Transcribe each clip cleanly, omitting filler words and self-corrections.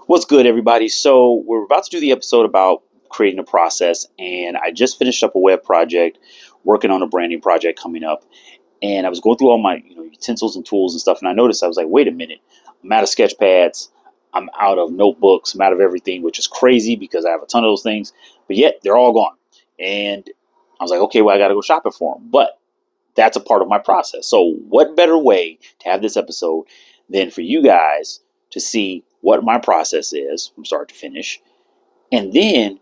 What's good, everybody? So we're about to do the episode about creating a process, and I just finished up a web project, working on a branding project coming up, and I was going through all my utensils and tools and stuff, and I noticed I was like, wait a minute, I'm out of sketch pads, I'm out of notebooks, I'm out of everything, which is crazy because I have a ton of those things, but yet they're all gone. And I was like, okay, well, I got to go shopping for them, but that's a part of my process. So what better way to have this episode than for you guys to see what my process is from start to finish, and then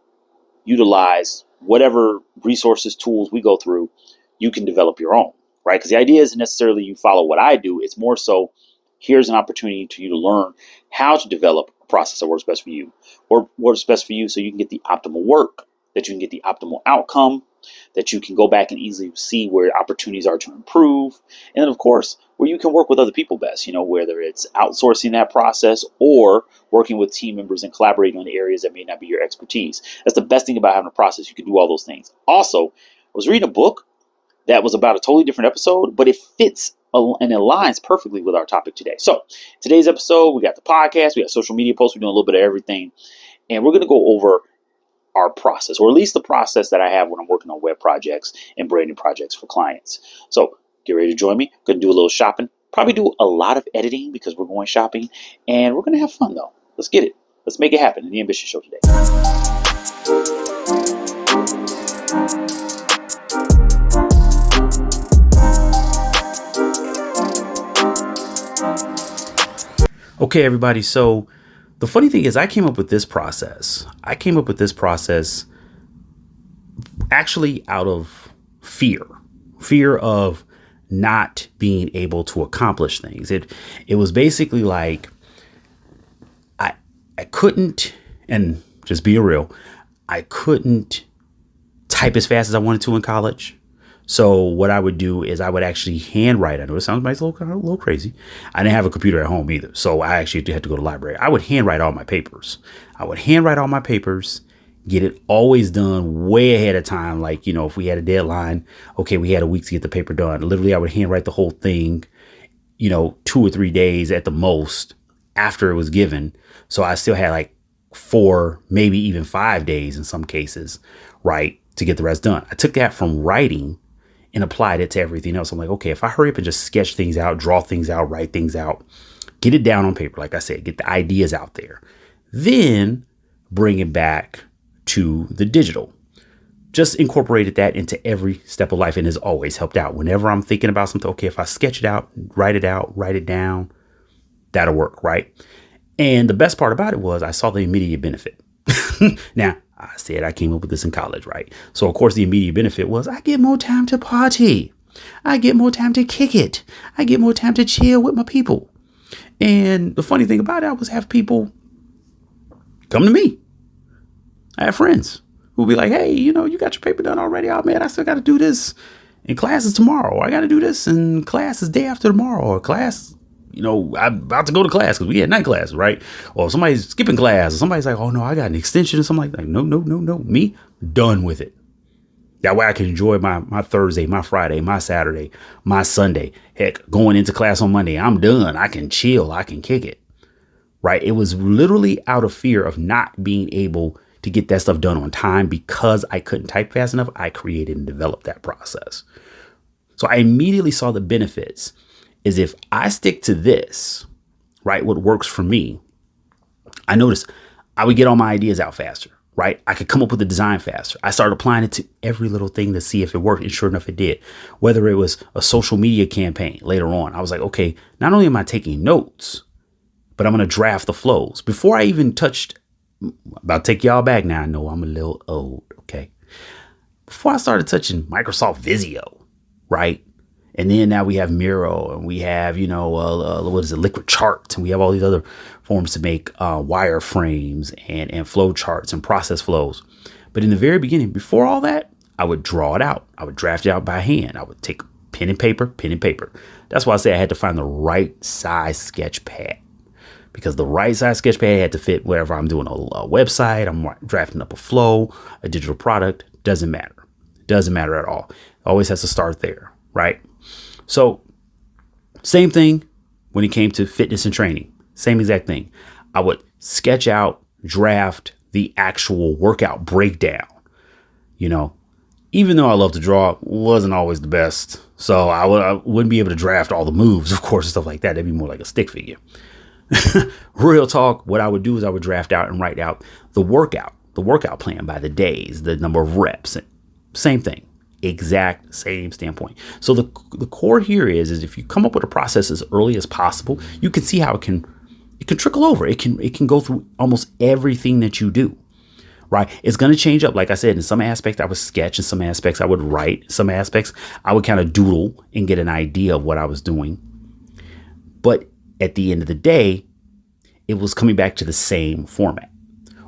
utilize whatever resources, tools we go through. You can develop your own, right? Because the idea isn't necessarily you follow what I do. It's more so here's an opportunity to you to learn how to develop a process that works best for you, or works best for you so you can get the optimal work, that you can get the optimal outcome, that you can go back and easily see where opportunities are to improve. And then, of course, where you can work with other people best, whether it's outsourcing that process or working with team members and collaborating on the areas that may not be your expertise. That's the best thing about having a process. You can do all those things. Also, I was reading a book that was about a totally different episode, but it fits and aligns perfectly with our topic today. So today's episode, we got the podcast, we got social media posts, we're doing a little bit of everything. And we're going to go over our process, or at least the process that I have when I'm working on web projects and branding projects for clients. So get ready to join me. Going to do a little shopping, probably do a lot of editing because we're going shopping, and we're going to have fun though. Let's get it. Let's make it happen in the Ambitious Show today. Okay, everybody. So the funny thing is I came up with this process. Actually out of fear of not being able to accomplish things. It was basically like I couldn't, and just being real, I couldn't type as fast as I wanted to in college. So what I would do is I would actually handwrite. I know it sounds a little crazy. I didn't have a computer at home either. So I actually had to go to the library. I would handwrite all my papers. Get it always done way ahead of time. Like, if we had a deadline, okay, we had a week to get the paper done. Literally, I would handwrite the whole thing, 2 or 3 days at the most after it was given. So I still had like 4, maybe even 5 days in some cases, right, to get the rest done. I took that from writing and applied it to everything else. I'm like, okay, if I hurry up and just sketch things out, draw things out, write things out, get it down on paper, like I said, get the ideas out there, then bring it back to the digital. Just incorporated that into every step of life and has always helped out. Whenever I'm thinking about something, okay, if I sketch it out, write it down, that'll work, right? And the best part about it was I saw the immediate benefit. Now, I said I came up with this in college, right? So, of course, the immediate benefit was I get more time to party. I get more time to kick it. I get more time to chill with my people. And the funny thing about it, I was have people come to me. I have friends who will be like, hey, you got your paper done already? Oh, man, I still got to do this in classes tomorrow. I got to do this in classes day after tomorrow, or class. I'm about to go to class because we had night class, right? Or somebody's skipping class, or somebody's like, oh no, I got an extension or something like, no, me done with it. That way I can enjoy my Thursday, my Friday, my Saturday, my Sunday. Heck, going into class on Monday, I'm done. I can chill. I can kick it, right? It was literally out of fear of not being able to get that stuff done on time because I couldn't type fast enough. I created and developed that process. So I immediately saw the benefits. Is if I stick to this, right, what works for me, I noticed I would get all my ideas out faster, right? I could come up with a design faster. I started applying it to every little thing to see if it worked. And sure enough, it did. Whether it was a social media campaign later on, I was like, okay, not only am I taking notes, but I'm going to draft the flows. Before I even touched, about to take y'all back now. I know I'm a little old, okay? Before I started touching Microsoft Visio, right? And then now we have Miro, and we have, Liquid Charts, and we have all these other forms to make wireframes and flow charts and process flows. But in the very beginning, before all that, I would draw it out. I would draft it out by hand. I would take pen and paper. That's why I say I had to find the right size sketch pad, because the right size sketch pad had to fit wherever I'm doing a website, I'm drafting up a flow, a digital product. Doesn't matter. Doesn't matter at all. Always has to start there, right? So same thing when it came to fitness and training. Same exact thing. I would sketch out, draft the actual workout breakdown. You know, even though I love to draw, wasn't always the best. So I wouldn't be able to draft all the moves, of course, and stuff like that. That'd be more like a stick figure. Real talk, what I would do is I would draft out and write out the workout plan by the days, the number of reps. Same thing. Exact same standpoint. So the core here is if you come up with a process as early as possible, you can see how it can trickle over. It can go through almost everything that you do, right? It's going to change up. Like I said, in some aspects I would sketch, in some aspects I would write, some aspects I would kind of doodle and get an idea of what I was doing. But at the end of the day, it was coming back to the same format.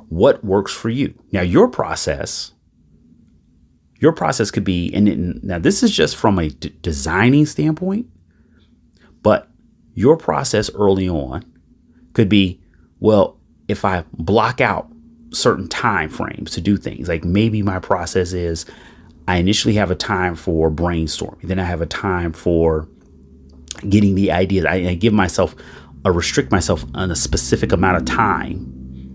What works for you? Now, your process could be, and now this is just from a designing standpoint, but your process early on could be, well, if I block out certain time frames to do things, like maybe my process is I initially have a time for brainstorming, then I have a time for getting the ideas. I restrict myself on a specific amount of time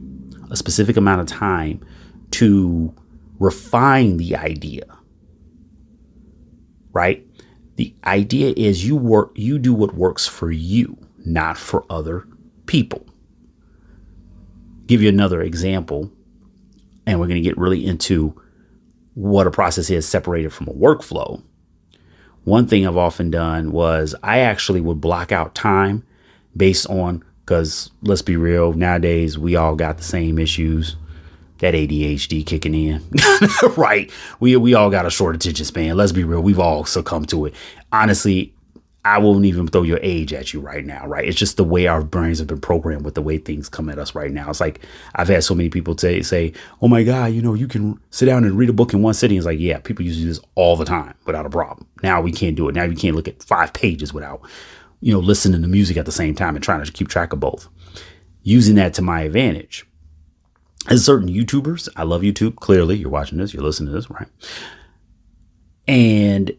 to refine the idea, right? The idea is you do what works for you, not for other people. Give you another example, and we're going to get really into what a process is separated from a workflow. One thing I've often done was I actually would block out time based on, because let's be real, nowadays we all got the same issues, that ADHD kicking in, right? We all got a short attention span. Let's be real. We've all succumbed to it. Honestly, I won't even throw your age at you right now, right? It's just the way our brains have been programmed with the way things come at us right now. It's like I've had so many people say, oh my God, you can sit down and read a book in one sitting. It's like, yeah, people used to do this all the time without a problem. Now we can't do it. Now you can't look at 5 pages without, listening to music at the same time and trying to keep track of both. Using that to my advantage. As certain YouTubers, I love YouTube. Clearly, you're watching this, you're listening to this, right? And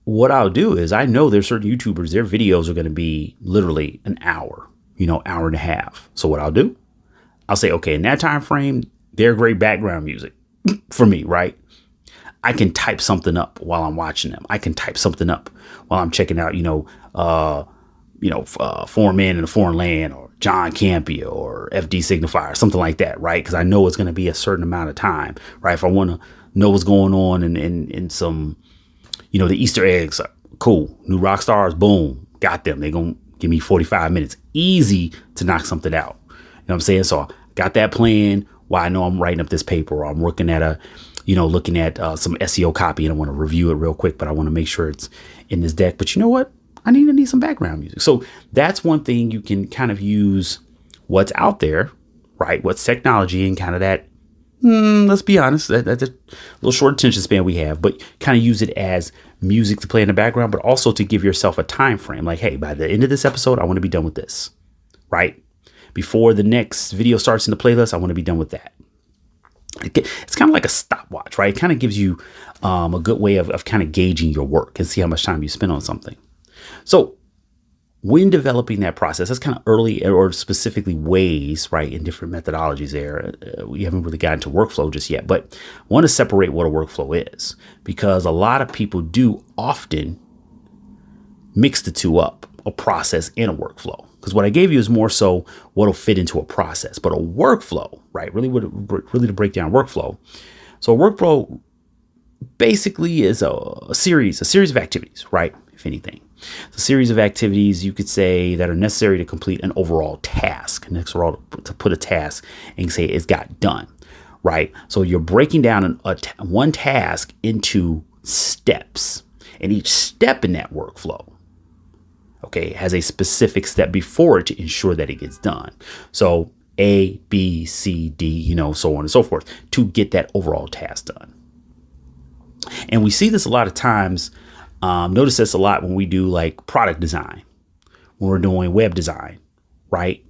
what I'll do is I know there's certain YouTubers, their videos are going to be literally an hour, hour and a half. So what I'll do, I'll say, okay, in that time frame, they're great background music for me, right? I can type something up while I'm watching them. I can type something up while I'm checking out, Foreign Man in a Foreign Land, or John Campia, or FD Signifier, something like that, right? Because I know it's going to be a certain amount of time, right? If I want to know what's going on in some, the Easter eggs, cool. New rock stars, boom, got them. They're going to give me 45 minutes. Easy to knock something out. You know what I'm saying? So I got that plan while I know I'm writing up this paper, or I'm looking at some SEO copy and I want to review it real quick, but I want to make sure it's in this deck. But you know what? I need some background music. So that's one thing you can kind of use what's out there, right? What's technology and kind of that, let's be honest, that's a little short attention span we have, but kind of use it as music to play in the background, but also to give yourself a time frame. Like, hey, by the end of this episode, I want to be done with this, right? Before the next video starts in the playlist, I want to be done with that. It's kind of like a stopwatch, right? It kind of gives you a good way of kind of gauging your work and see how much time you spend on something. So when developing that process, that's kind of early, or specifically ways, right, in different methodologies there. We haven't really gotten to workflow just yet, but I want to separate what a workflow is, because a lot of people do often mix the two up, a process and a workflow. Because what I gave you is more so what'll fit into a process, but a workflow, right, really to break down workflow. So a workflow basically is a series of activities, right? If anything, it's a series of activities, you could say, that are necessary to complete an overall task. To put a task and say it's got done, right? So you're breaking down one task into steps, and each step in that workflow, okay, has a specific step before it to ensure that it gets done. So A, B, C, D, so on and so forth, to get that overall task done. And we see this a lot of times. Notice this a lot when we do like product design, when we're doing web design, right?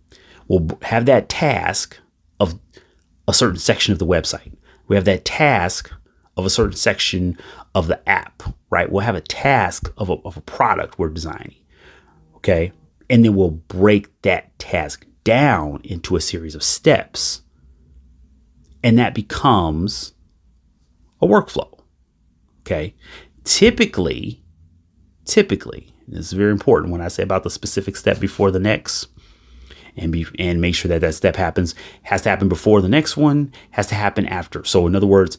We'll have that task of a certain section of the website. We have that task of a certain section of the app, right? We'll have a task of a product we're designing, okay? And then we'll break that task down into a series of steps. And that becomes a workflow. Okay. Typically, this is very important when I say about the specific step before the next, and make sure that that step has to happen before the next one, has to happen after. So in other words,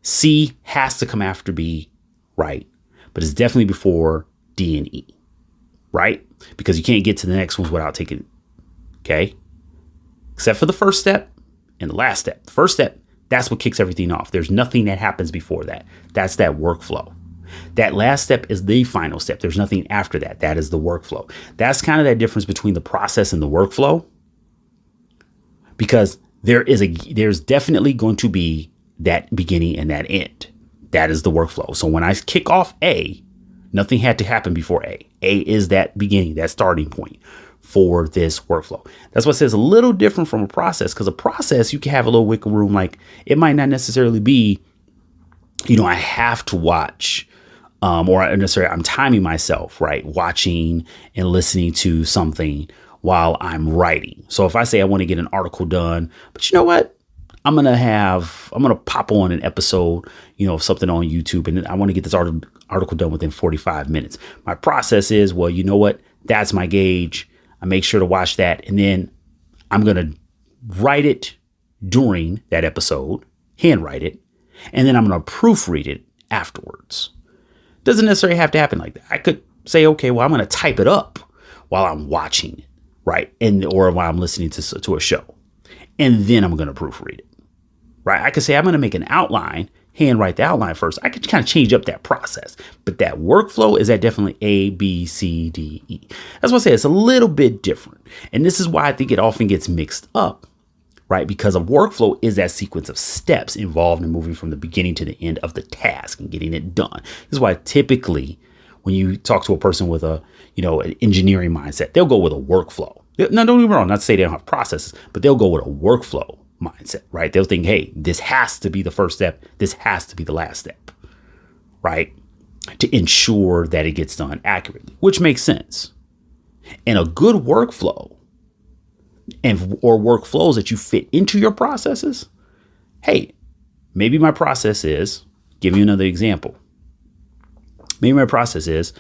C has to come after B, right? But it's definitely before D and E, right? Because you can't get to the next ones without taking, okay? Except for the first step and the last step. The first step, that's what kicks everything off. There's nothing that happens before that. That's that workflow. That last step is the final step. There's nothing after that. That is the workflow. That's kind of that difference between the process and the workflow. Because there's definitely going to be that beginning and that end. That is the workflow. So when I kick off A, nothing had to happen before A. A is that beginning, that starting point for this workflow. That's what says a little different from a process, because a process, you can have a little wiggle room. Like it might not necessarily be, I have to watch, or necessarily I'm timing myself, right? Watching and listening to something while I'm writing. So if I say I want to get an article done, but you know what? I'm going to pop on an episode, of something on YouTube, and I want to get this article done within 45 minutes. My process is, well, you know what? That's my gauge. I make sure to watch that. And then I'm going to write it during that episode, handwrite it, and then I'm going to proofread it afterwards. Doesn't necessarily have to happen like that. I could say, okay, well, I'm going to type it up while I'm watching it, right? Or while I'm listening to a show, and then I'm going to proofread it, right? I could say I'm going to make an outline, handwrite the outline first. I could kind of change up that process, but that workflow is that definitely A, B, C, D, E. That's what I say. It's a little bit different. And this is why I think it often gets mixed up, right? Because a workflow is that sequence of steps involved in moving from the beginning to the end of the task and getting it done. This is why typically when you talk to a person with an engineering mindset, they'll go with a workflow. Now, don't get me wrong, not to say they don't have processes, but they'll go with a workflow mindset, right? They'll think, hey, this has to be the first step. This has to be the last step, right? To ensure that it gets done accurately, which makes sense. And a good workflow or workflows that you fit into your processes. Hey, maybe my process is, give you another example. Maybe my process is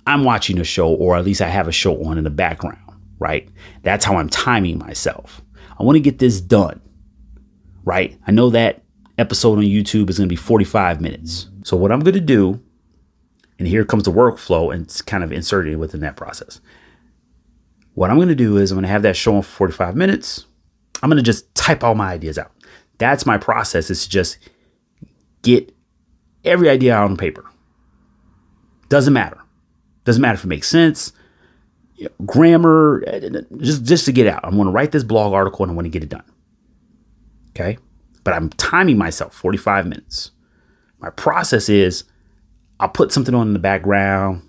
I'm watching a show, or at least I have a show on in the background, right? That's how I'm timing myself. I want to get this done, right? I know that episode on YouTube is going to be 45 minutes. So what I'm going to do, and here comes the workflow, and it's kind of inserted within that process. What I'm going to do is I'm going to have that show on for 45 minutes. I'm going to just type all my ideas out. That's my process, is to just get every idea out on paper. Doesn't matter. Doesn't matter if it makes sense. Grammar, just to get out. I want to write this blog article and I want to get it done. Okay. But I'm timing myself 45 minutes. My process is I'll put something on in the background,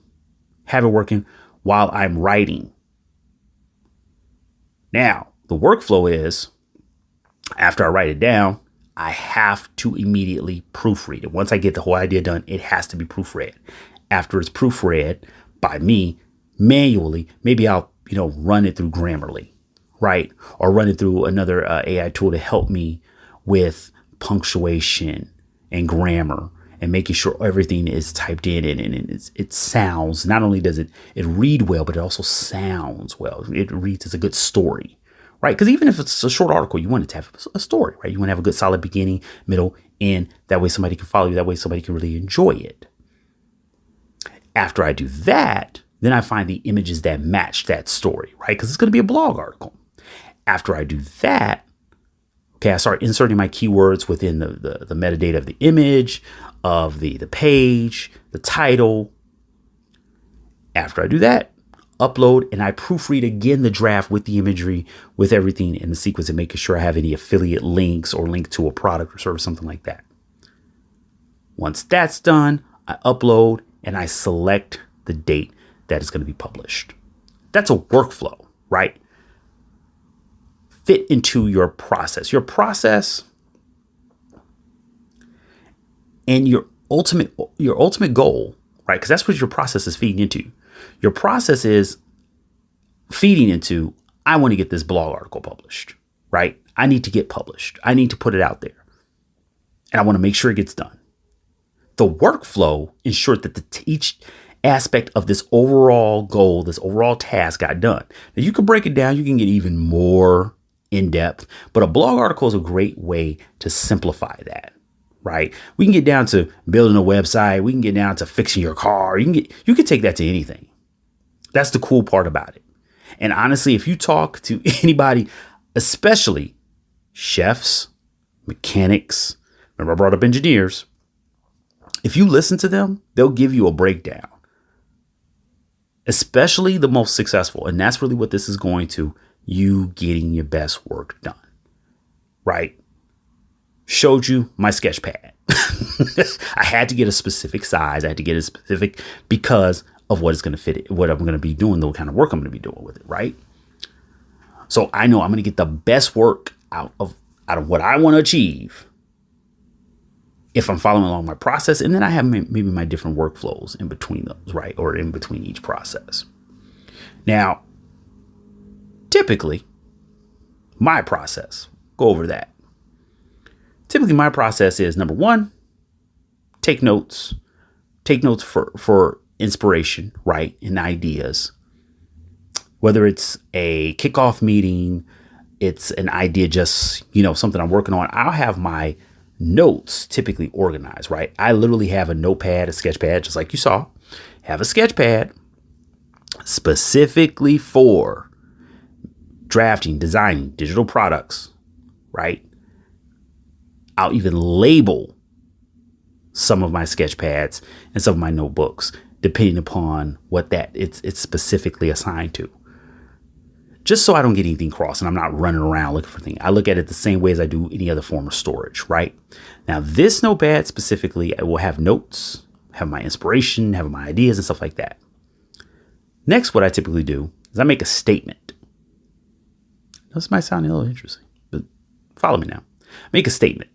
have it working while I'm writing. Now, the workflow is after I write it down, I have to immediately proofread it. Once I get the whole idea done, it has to be proofread. After it's proofread by me manually, maybe I'll, run it through Grammarly, right? Or run it through another AI tool to help me with punctuation and grammar and making sure everything is typed in and it sounds, not only does it read well, but it also sounds well. It reads as a good story, right? Because even if it's a short article, you want it to have a story, right? You want to have a good solid beginning, middle, end. That way somebody can follow you. That way somebody can really enjoy it. After I do that, then I find the images that match that story, right? Because it's going to be a blog article. After I do that, okay, I start inserting my keywords within the metadata of the image, of the page, the title. After I do that, upload, and I proofread again the draft with the imagery, with everything in the sequence, and making sure I have any affiliate links or link to a product or service, something like that. Once that's done, I upload and I select the date that is going to be published. That's a workflow, right? Fit into your process. Your process and your ultimate goal, right? Because that's what your process is feeding into. Your process is feeding into, I want to get this blog article published, right? I need to get published. I need to put it out there. And I want to make sure it gets done. The workflow ensured that each aspect of this overall goal, this overall task got done. Now you can break it down. You can get even more in depth, but a blog article is a great way to simplify that, right? We can get down to building a website. We can get down to fixing your car. You can take that to anything. That's the cool part about it. And honestly, if you talk to anybody, especially chefs, mechanics, remember I brought up engineers. If you listen to them, they'll give you a breakdown, especially the most successful. And that's really what this is going to, you getting your best work done, right? Showed you my sketch pad. I had to get a specific size. I had to get a specific because of what is going to fit it, what I'm going to be doing, the kind of work I'm going to be doing with it, right? So I know I'm going to get the best work out of what I want to achieve if I'm following along my process. And then I have maybe my different workflows in between those, right? Or in between each process. Now, typically, my process, go over that. Typically, my process is number one, take notes for inspiration, right? And ideas. Whether it's a kickoff meeting, it's an idea, just, something I'm working on. I'll have my notes typically organized, right? I literally have a notepad, a sketch pad, just like you saw. Have a sketch pad specifically for drafting, designing digital products, right? I'll even label some of my sketch pads and some of my notebooks, depending upon what it's specifically assigned to. Just so I don't get anything crossed and I'm not running around looking for things. I look at it the same way as I do any other form of storage, right? Now, this notepad specifically, I will have notes, have my inspiration, have my ideas and stuff like that. Next, what I typically do is I make a statement. This might sound a little interesting, but follow me now. Make a statement.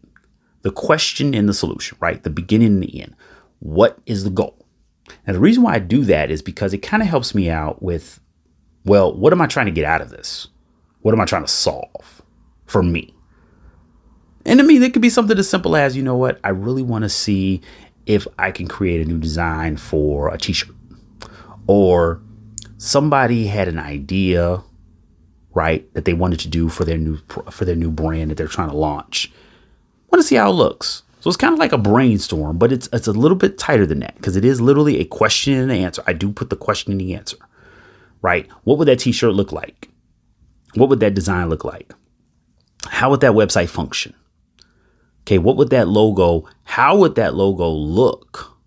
The question and the solution, right? The beginning and the end. What is the goal? Now, the reason why I do that is because it kind of helps me out with, well, what am I trying to get out of this? What am I trying to solve for me? And I mean, it could be something as simple as, you know what? I really want to see if I can create a new design for a t-shirt. Or somebody had an idea, right, that they wanted to do for their new brand that they're trying to launch. Want to see how it looks. So it's kind of like a brainstorm, but it's a little bit tighter than that because it is literally a question and an answer. I do put the question in the answer, right? What would that t-shirt look like? What would that design look like? How would that website function? Okay, what would that logo, how would that logo look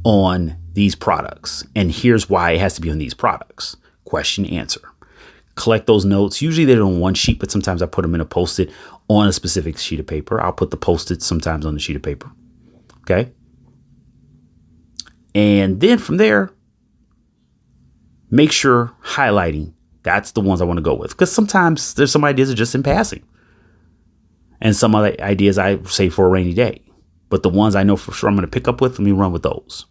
on these products? And here's why it has to be on these products. Question, answer. Collect those notes. Usually they're on one sheet, but sometimes I put them in a Post-it on a specific sheet of paper. I'll put the Post-its sometimes on the sheet of paper. Okay. And then from there, make sure highlighting. That's the ones I want to go with. Because sometimes there's some ideas that are just in passing. And some other ideas I save for a rainy day. But the ones I know for sure I'm going to pick up with, let me run with those.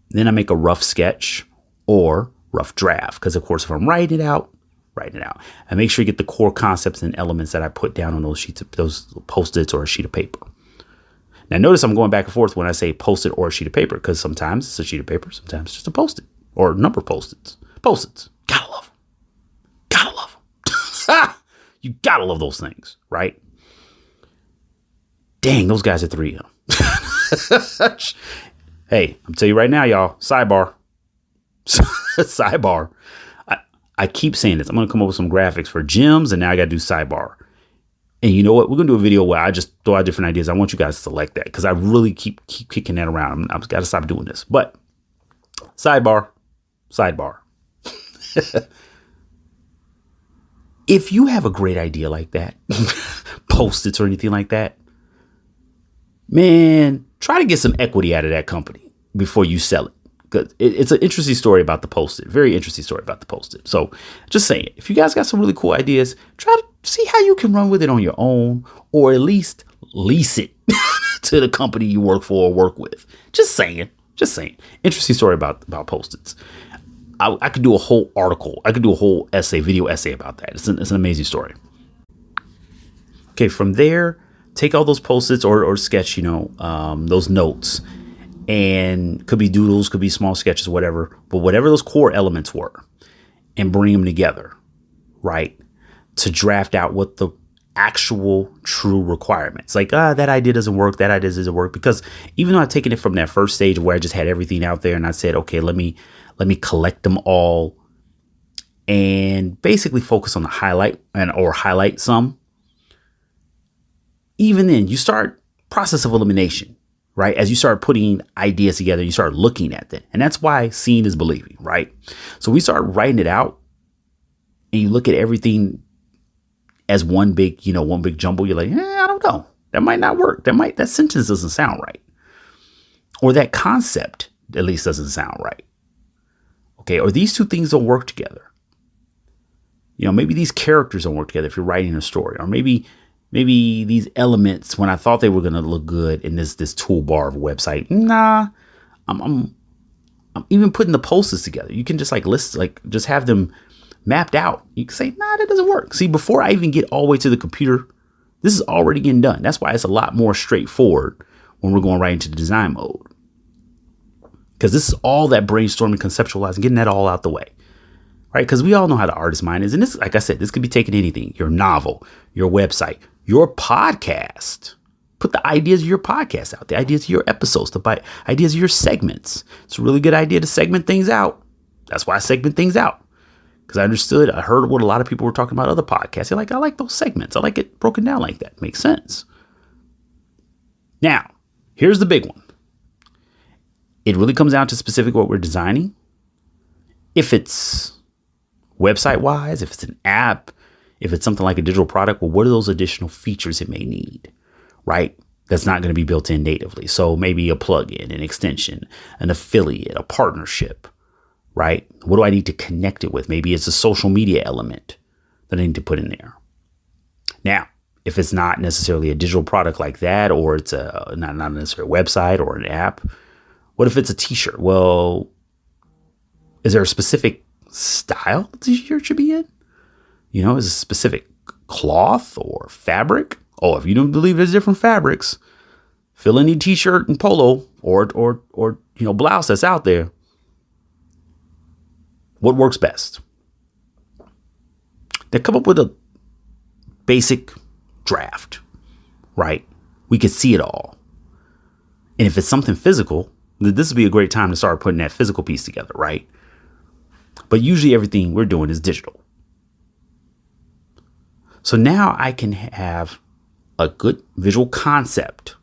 Then I make a rough sketch or rough draft. Because, of course, if I'm writing it out. And make sure you get the core concepts and elements that I put down on those sheets, those Post-its or a sheet of paper. Now, notice I'm going back and forth when I say Post-it or a sheet of paper. Because sometimes it's a sheet of paper. Sometimes it's just a Post-it or a number of Post-its. Post-its. Gotta love them. Gotta love them. You gotta love those things, right? Dang, those guys at 3M. Hey, I'm telling you right now, y'all, sidebar. Sidebar. I keep saying this. I'm going to come up with some graphics for gyms, and now I got to do sidebar. And you know what? We're going to do a video where I just throw out different ideas. I want you guys to select that because I really keep kicking that around. I've got to stop doing this. But sidebar. If you have a great idea like that, Post-its or anything like that, man, try to get some equity out of that company before you sell it. Because it's an interesting story about the Post-it. Very interesting story about the Post-it. So just saying, if you guys got some really cool ideas, try to see how you can run with it on your own or at least lease it to the company you work for or work with. Just saying. Interesting story about Post-its. I could do a whole article. I could do a whole video essay about that. It's an amazing story. Okay, from there, take all those Post-its or sketch, those notes, and could be doodles, could be small sketches, whatever. But whatever those core elements were, and bring them together, right, to draft out what the actual true requirements. Like, that idea doesn't work. That idea doesn't work. Because even though I've taken it from that first stage where I just had everything out there and I said, okay, let me collect them all and basically focus on the highlight some. Even then, you start process of elimination, right? As you start putting ideas together, you start looking at them. And that's why seeing is believing, right? So we start writing it out and you look at everything as one big jumble. You're like, I don't know. That might not work. That sentence doesn't sound right. Or that concept at least doesn't sound right. Okay. Or these two things don't work together. Maybe these characters don't work together if you're writing a story, or maybe these elements, when I thought they were going to look good in this toolbar of a website, I'm even putting the Post-its together. You can just just have them mapped out. You can say, that doesn't work. See, before I even get all the way to the computer, this is already getting done. That's why it's a lot more straightforward when we're going right into the design mode. Because this is all that brainstorming, conceptualizing, getting that all out the way. Right? Because we all know how the artist mind is. And this, like I said, this could be taking anything, your novel, your website, your podcast. Put the ideas of your podcast out, the ideas of your episodes, the ideas of your segments. It's a really good idea to segment things out. That's why I segment things out. Because I heard what a lot of people were talking about other podcasts. They're like, I like those segments. I like it broken down like that. Makes sense. Now, here's the big one. It really comes down to specific what we're designing. If it's website wise, if it's an app, if it's something like a digital product, well, what are those additional features it may need, right? That's not going to be built in natively. So maybe a plugin, an extension, an affiliate, a partnership, right? What do I need to connect it with? Maybe it's a social media element that I need to put in there. Now, if it's not necessarily a digital product like that, or it's not necessarily a website or an app, what if it's a t-shirt? Well, is there a specific style the t-shirt should be in? Is it a specific cloth or fabric? Oh, if you don't believe there's different fabrics, fill any t-shirt and polo or blouse that's out there. What works best? Then come up with a basic draft, right? We could see it all. And if it's something physical, this would be a great time to start putting that physical piece together, right? But usually everything we're doing is digital. So now I can have a good visual concept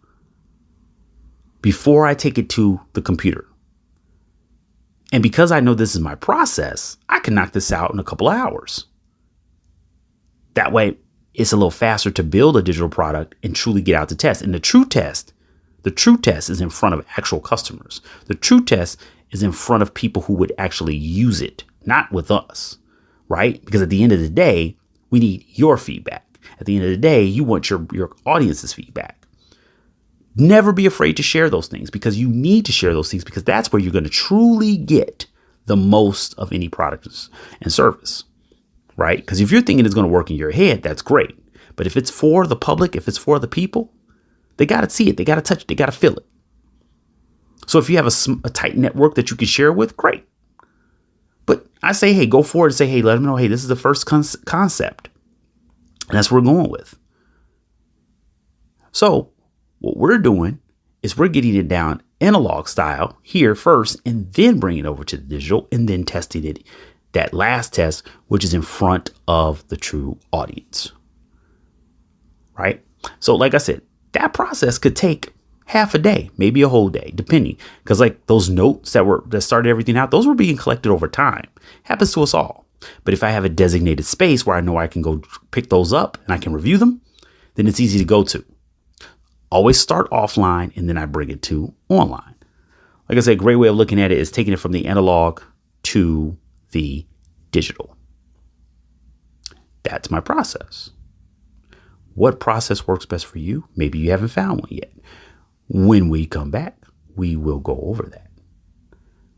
before I take it to the computer. And because I know this is my process, I can knock this out in a couple of hours. That way, it's a little faster to build a digital product and truly get out to test. And the true test is in front of actual customers. The true test is in front of people who would actually use it, not with us, right? Because at the end of the day, we need your feedback. At the end of the day, you want your audience's feedback. Never be afraid to share those things, because you need to share those things, because that's where you're going to truly get the most of any product and service, right? Because if you're thinking it's going to work in your head, that's great. But if it's for the public, if it's for the people, they got to see it. They got to touch it. They got to feel it. So if you have a tight network that you can share with, great. But I say, hey, go forward and say, hey, let them know, hey, this is the first concept. And that's what we're going with. So what we're doing is we're getting it down analog style here first, and then bring it over to the digital, and then testing it, that last test, which is in front of the true audience. Right? So like I said, that process could take half a day, maybe a whole day, depending. Because like those notes that started everything out, those were being collected over time. Happens to us all. But if I have a designated space where I know I can go pick those up and I can review them, then it's easy to go to. Always start offline, and then I bring it to online. Like I said, a great way of looking at it is taking it from the analog to the digital. That's my process. What process works best for you? Maybe you haven't found one yet. When we come back, we will go over that.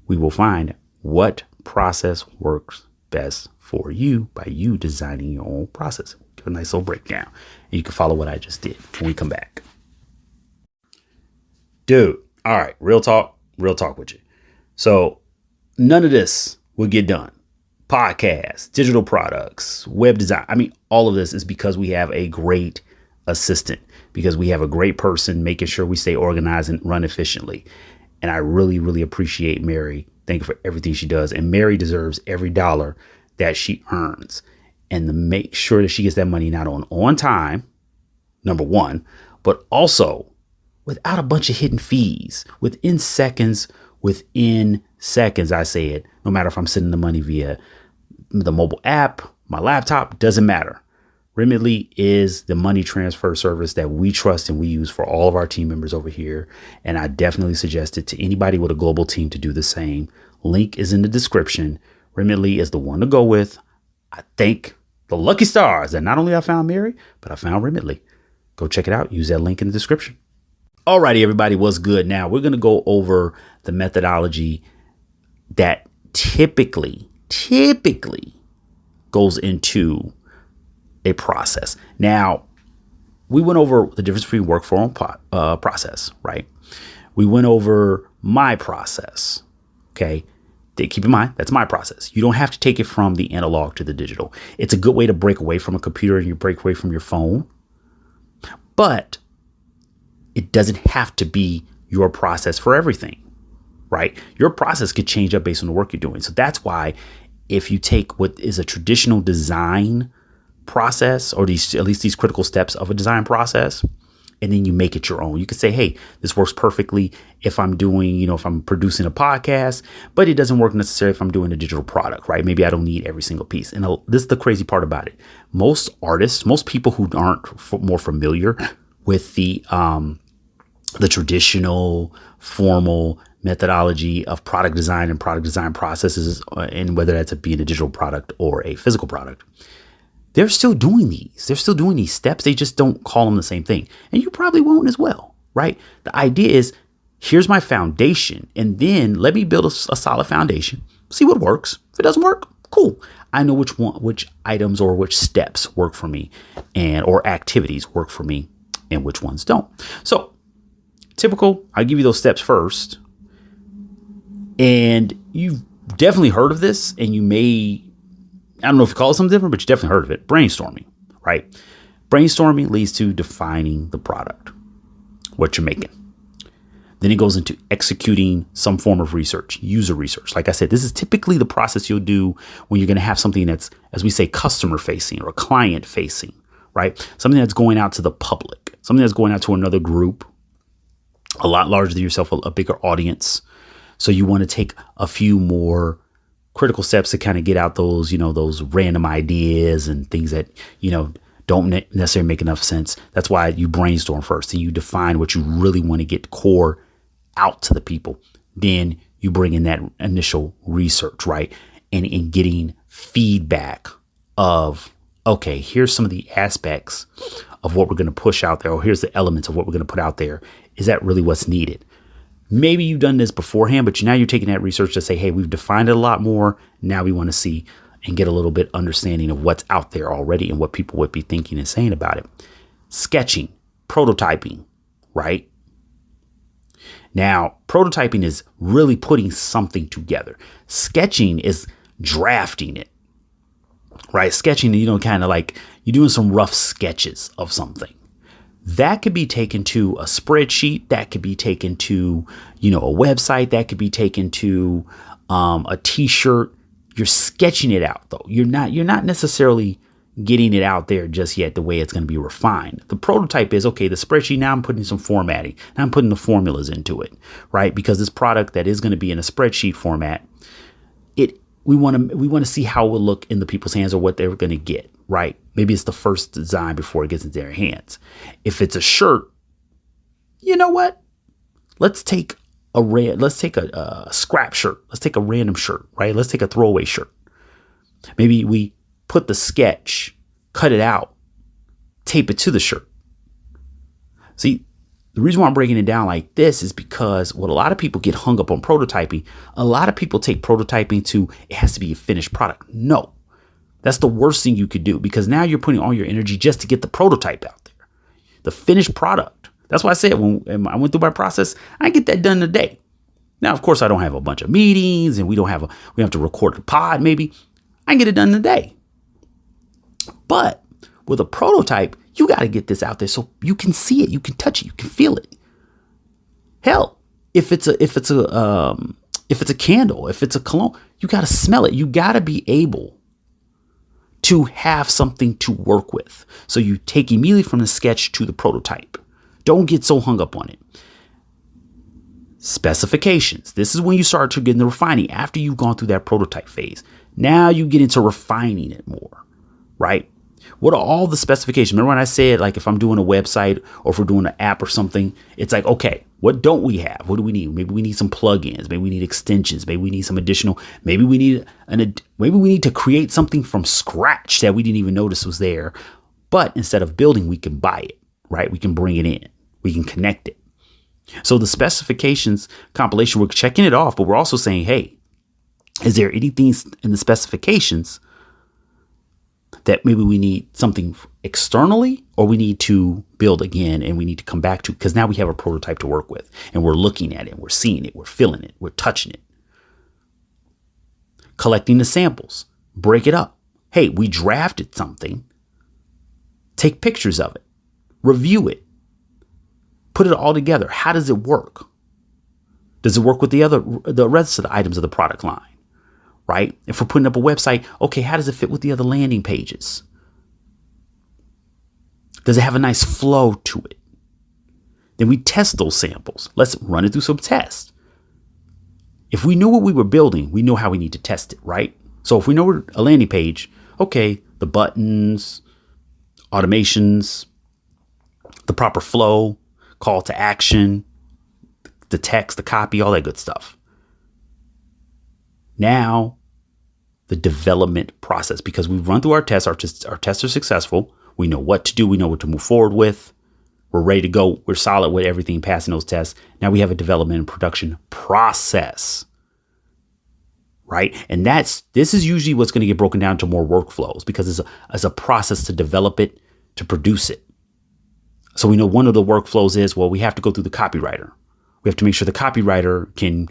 We will find what process works best for you by you designing your own process. Give a nice little breakdown. And you can follow what I just did when we come back. Dude, all right, real talk with you. So none of this will get done. Podcasts, digital products, web design. I mean, all of this is because we have a great assistant, because we have a great person making sure we stay organized and run efficiently. And I really, really appreciate Mary. Thank you for everything she does. And Mary deserves every dollar that she earns. And to make sure that she gets that money not on time, number one, but also without a bunch of hidden fees, within seconds, I say it, no matter if I'm sending the money via the mobile app, my laptop, doesn't matter. Remitly is the money transfer service that we trust and we use for all of our team members over here. And I definitely suggest it to anybody with a global team to do the same. Link is in the description. Remitly is the one to go with. I thank the lucky stars that not only I found Mary, but I found Remitly. Go check it out. Use that link in the description. Alrighty, everybody, what's good? Now we're going to go over the methodology that typically goes into a process. Now, we went over the difference between workflow and process, right? We went over my process. Okay. Keep in mind, that's my process. You don't have to take it from the analog to the digital. It's a good way to break away from a computer and you break away from your phone. But it doesn't have to be your process for everything, right? Your process could change up based on the work you're doing. So that's why if you take what is a traditional design process, or at least these critical steps of a design process, and then you make it your own. You could say, hey, this works perfectly if I'm doing, if I'm producing a podcast, but it doesn't work necessarily if I'm doing a digital product, right? Maybe I don't need every single piece. And this is the crazy part about it. Most artists, most people who aren't more familiar with the traditional formal methodology of product design and product design processes, and whether that's being a digital product or a physical product, they're still doing these. They're still doing these steps. They just don't call them the same thing. And you probably won't as well, right? The idea is, here's my foundation, and then let me build a solid foundation, see what works. If it doesn't work, cool. I know which items or which steps work for me or activities work for me and which ones don't. So typical, I give you those steps first. And you've definitely heard of this, and you may, I don't know if you call it something different, but you definitely heard of it. Brainstorming, right? Brainstorming leads to defining the product, what you're making. Then it goes into executing some form of research, user research. Like I said, this is typically the process you'll do when you're going to have something that's, as we say, customer facing or client facing, right? Something that's going out to the public, something that's going out to another group, a lot larger than yourself, a bigger audience. So you want to take a few more critical steps to kind of get out those, those random ideas and things that, don't necessarily make enough sense. That's why you brainstorm first and you define what you really want to get core out to the people. Then you bring in that initial research, right? And in getting feedback of, okay, here's some of the aspects of what we're going to push out there, or here's the elements of what we're going to put out there. Is that really what's needed? Maybe you've done this beforehand, but now you're taking that research to say, hey, we've defined it a lot more. Now we want to see and get a little bit understanding of what's out there already and what people would be thinking and saying about it. Sketching, prototyping, right? Now, prototyping is really putting something together. Sketching is drafting it, right? Sketching, kind of like you're doing some rough sketches of something. That could be taken to a spreadsheet. That could be taken to, a website. That could be taken to a T-shirt. You're sketching it out, though. You're not necessarily getting it out there just yet the way it's going to be refined. The prototype is, okay, the spreadsheet, now I'm putting some formatting. Now I'm putting the formulas into it, right? Because this product that is going to be in a spreadsheet format, we want to see how it will look in the people's hands or what they're going to get, right? Maybe it's the first design before it gets into their hands. If it's a shirt, you know what? Let's take a scrap shirt. Let's take a random shirt, right? Let's take a throwaway shirt. Maybe we put the sketch, cut it out, tape it to the shirt. See, The reason why I'm breaking it down like this is because what a lot of people get hung up on prototyping, a lot of people take prototyping to it has to be a finished product. No, that's the worst thing you could do, because now you're putting all your energy just to get the prototype out there, the finished product. That's why I said when I went through my process, I get that done in a day. Now, of course, I don't have a bunch of meetings and we have to record the pod. Maybe I can get it done in a day. But with a prototype, you got to get this out there so you can see it, you can touch it, you can feel it. Hell, if it's a candle, if it's a cologne, you got to smell it. You got to be able to have something to work with. So you take immediately from the sketch to the prototype. Don't get so hung up on it. Specifications. This is when you start to get into refining after you've gone through that prototype phase. Now you get into refining it more, right? What are all the specifications? Remember when I said, like, if I'm doing a website or if we're doing an app or something, it's like, okay, what don't we have? What do we need? Maybe we need some plugins. Maybe we need extensions. Maybe we need some additional. Maybe we need to create something from scratch that we didn't even notice was there. But instead of building, we can buy it, right? We can bring it in. We can connect it. So the specifications compilation, we're checking it off, but we're also saying, hey, is there anything in the specifications that maybe we need something externally, or we need to build again and we need to come back to, because now we have a prototype to work with and we're looking at it, we're seeing it, we're feeling it, we're touching it. Collecting the samples, break it up. Hey, we drafted something. Take pictures of it, review it, put it all together. How does it work? Does it work with the rest of the items of the product line? Right? If we're putting up a website, okay, how does it fit with the other landing pages? Does it have a nice flow to it? Then we test those samples. Let's run it through some tests. If we knew what we were building, we know how we need to test it, right? So if we know a landing page, okay, the buttons, automations, the proper flow, call to action, the text, the copy, all that good stuff. Now, the development process, because we've run through our tests, our tests are successful. We know what to do. We know what to move forward with. We're ready to go. We're solid with everything passing those tests. Now we have a development and production process, right? And this is usually what's going to get broken down to more workflows, because it's a process to develop it, to produce it. So we know one of the workflows is, well, we have to go through the copywriter. We have to make sure the copywriter can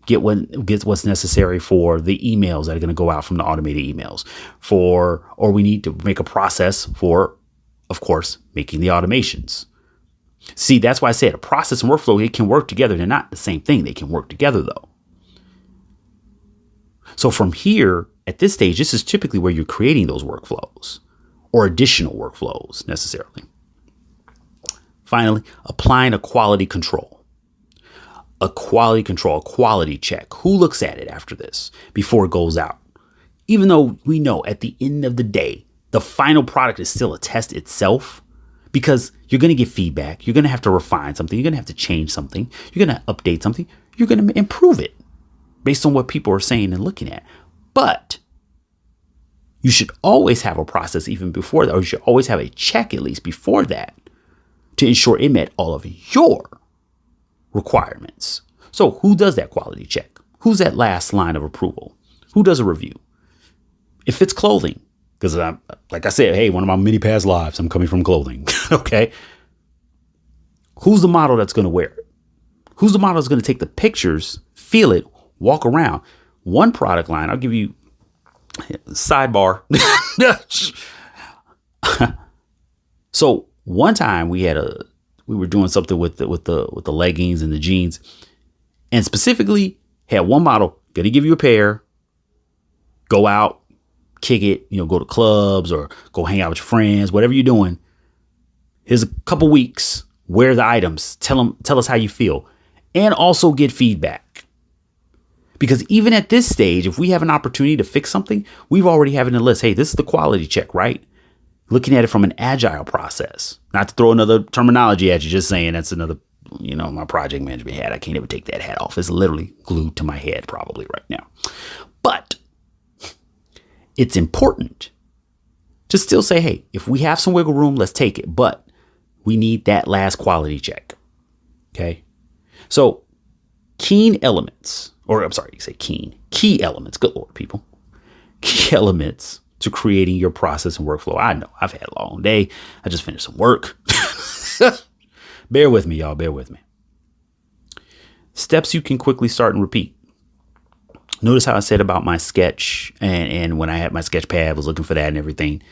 get what's necessary for the emails that are going to go out from the automated emails or we need to make a process for, of course, making the automations. See, that's why I said a process and workflow, it can work together. They're not the same thing. They can work together though. So from here, at this stage, this is typically where you're creating those workflows or additional workflows necessarily. Finally, applying a quality control. A quality check. Who looks at it after this before it goes out? Even though we know at the end of the day, the final product is still a test itself, because you're going to get feedback. You're going to have to refine something. You're going to have to change something. You're going to update something. You're going to improve it based on what people are saying and looking at. But you should always have a process even before that, or you should always have a check at least before that to ensure it met all of your requirements. So who does that quality check? Who's that last line of approval? Who does a review? If it's clothing, because like I said, hey, one of my many past lives, I'm coming from clothing. Okay. Who's the model that's going to wear it? Who's the model that's going to take the pictures, feel it, walk around? One product line, I'll give you sidebar. So one time we were doing something with the leggings and the jeans, and specifically had one model going to give you a pair, go out, kick it, go to clubs or go hang out with your friends, whatever you're doing. Here's a couple weeks, wear the items, tell us how you feel, and also get feedback. Because even at this stage, if we have an opportunity to fix something, we've already have it in a list. Hey, this is the quality check, right? Looking at it from an agile process, not to throw another terminology at you, just saying that's another, my project management hat. I can't ever take that hat off. It's literally glued to my head probably right now. But it's important to still say, hey, if we have some wiggle room, let's take it. But we need that last quality check. Okay. So key elements. Good Lord, people. Key elements to creating your process and workflow. I know I've had a long day. I just finished some work. Bear with me, y'all. Bear with me. Steps you can quickly start and repeat. Notice how I said about my sketch and when I had my sketch pad, I was looking for that and everything.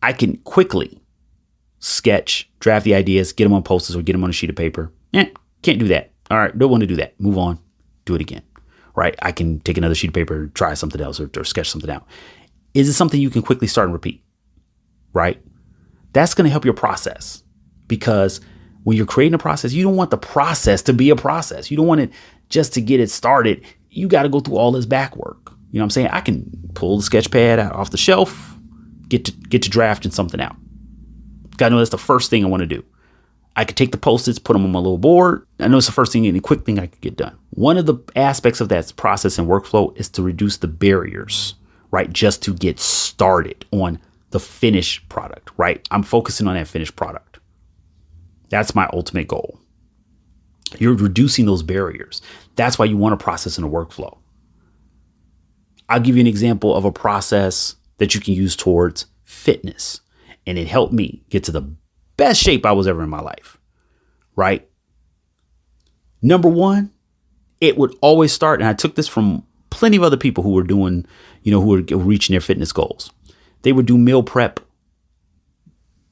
I can quickly sketch, draft the ideas, get them on posters or get them on a sheet of paper. Can't do that. All right, don't want to do that. Move on. Do it again. Right? I can take another sheet of paper, try something else or sketch something out. Is it something you can quickly start and repeat? Right? That's going to help your process, because when you're creating a process, you don't want the process to be a process. You don't want it just to get it started. You got to go through all this back work. You know what I'm saying? I can pull the sketch pad out off the shelf, get to drafting something out. Got to know that's the first thing I want to do. I could take the Post-its, put them on my little board. I know it's the first thing, any quick thing I could get done. One of the aspects of that process and workflow is to reduce the barriers, right? Just to get started on the finished product, right? I'm focusing on that finished product. That's my ultimate goal. You're reducing those barriers. That's why you want a process and a workflow. I'll give you an example of a process that you can use towards fitness. And it helped me get to the best shape I was ever in my life, right? Number one, it would always start, and I took this from plenty of other people who were doing, who were reaching their fitness goals. They would do meal prep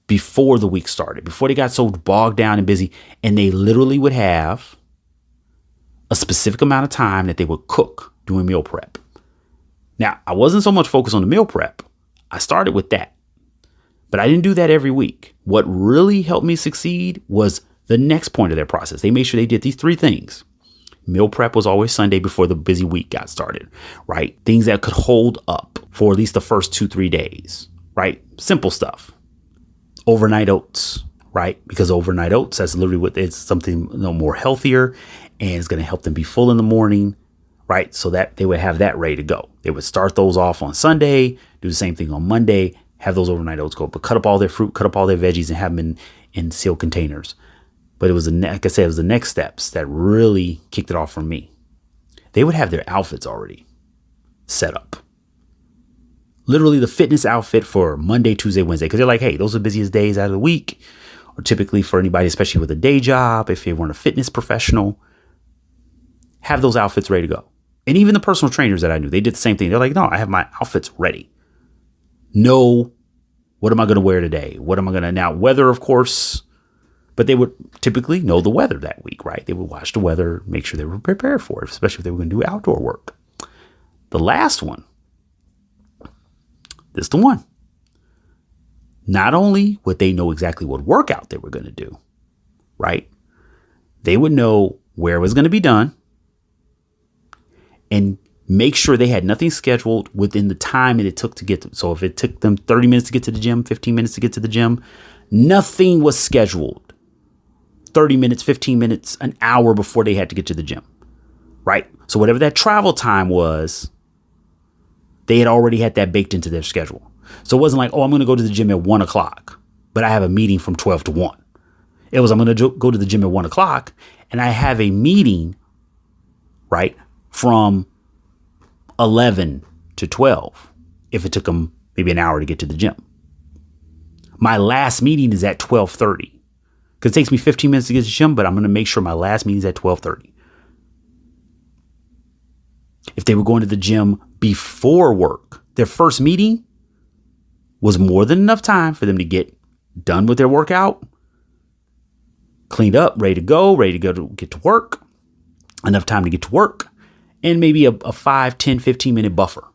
before the week started, before they got so bogged down and busy, and they literally would have a specific amount of time that they would cook doing meal prep. Now, I wasn't so much focused on the meal prep. I started with that. But I didn't do that every week. What really helped me succeed was the next point of their process. They made sure they did these three things. Meal prep was always Sunday before the busy week got started, right? Things that could hold up for at least the first 2-3 days, right? Simple stuff. Overnight oats, right? Because overnight oats, that's literally what it's something more healthier, and it's going to help them be full in the morning, right? So that they would have that ready to go. They would start those off on Sunday, do the same thing on Monday, have those overnight oats go, but cut up all their fruit, cut up all their veggies, and have them in sealed containers. But it was, like I said, it was the next steps that really kicked it off for me. They would have their outfits already set up. Literally the fitness outfit for Monday, Tuesday, Wednesday. Because they're like, hey, those are the busiest days out of the week. Or typically for anybody, especially with a day job, if they weren't a fitness professional, have those outfits ready to go. And even the personal trainers that I knew, they did the same thing. They're like, no, I have my outfits ready. Know what am I going to wear today? What am I going to now? Weather, of course, but they would typically know the weather that week, right? They would watch the weather, make sure they were prepared for it, especially if they were going to do outdoor work. The last one, this is the one. Not only would they know exactly what workout they were going to do, right? They would know where it was going to be done and make sure they had nothing scheduled within the time that it took to get to. So if it took them 30 minutes to get to the gym, 15 minutes to get to the gym, nothing was scheduled 30 minutes, 15 minutes, an hour before they had to get to the gym, right? So whatever that travel time was, they had already had that baked into their schedule. So it wasn't like, oh, I'm going to go to the gym at 1 o'clock, but I have a meeting from 12 to 1. It was, I'm going to go to the gym at 1 o'clock and I have a meeting, right, from 11 to 12, if it took them maybe an hour to get to the gym. My last meeting is at 12:30 because it takes me 15 minutes to get to the gym, but I'm going to make sure my last meeting is at 12:30. If they were going to the gym before work, their first meeting was more than enough time for them to get done with their workout, cleaned up, ready to go to get to work, enough time to get to work, and maybe a 5, 10, 15 minute buffer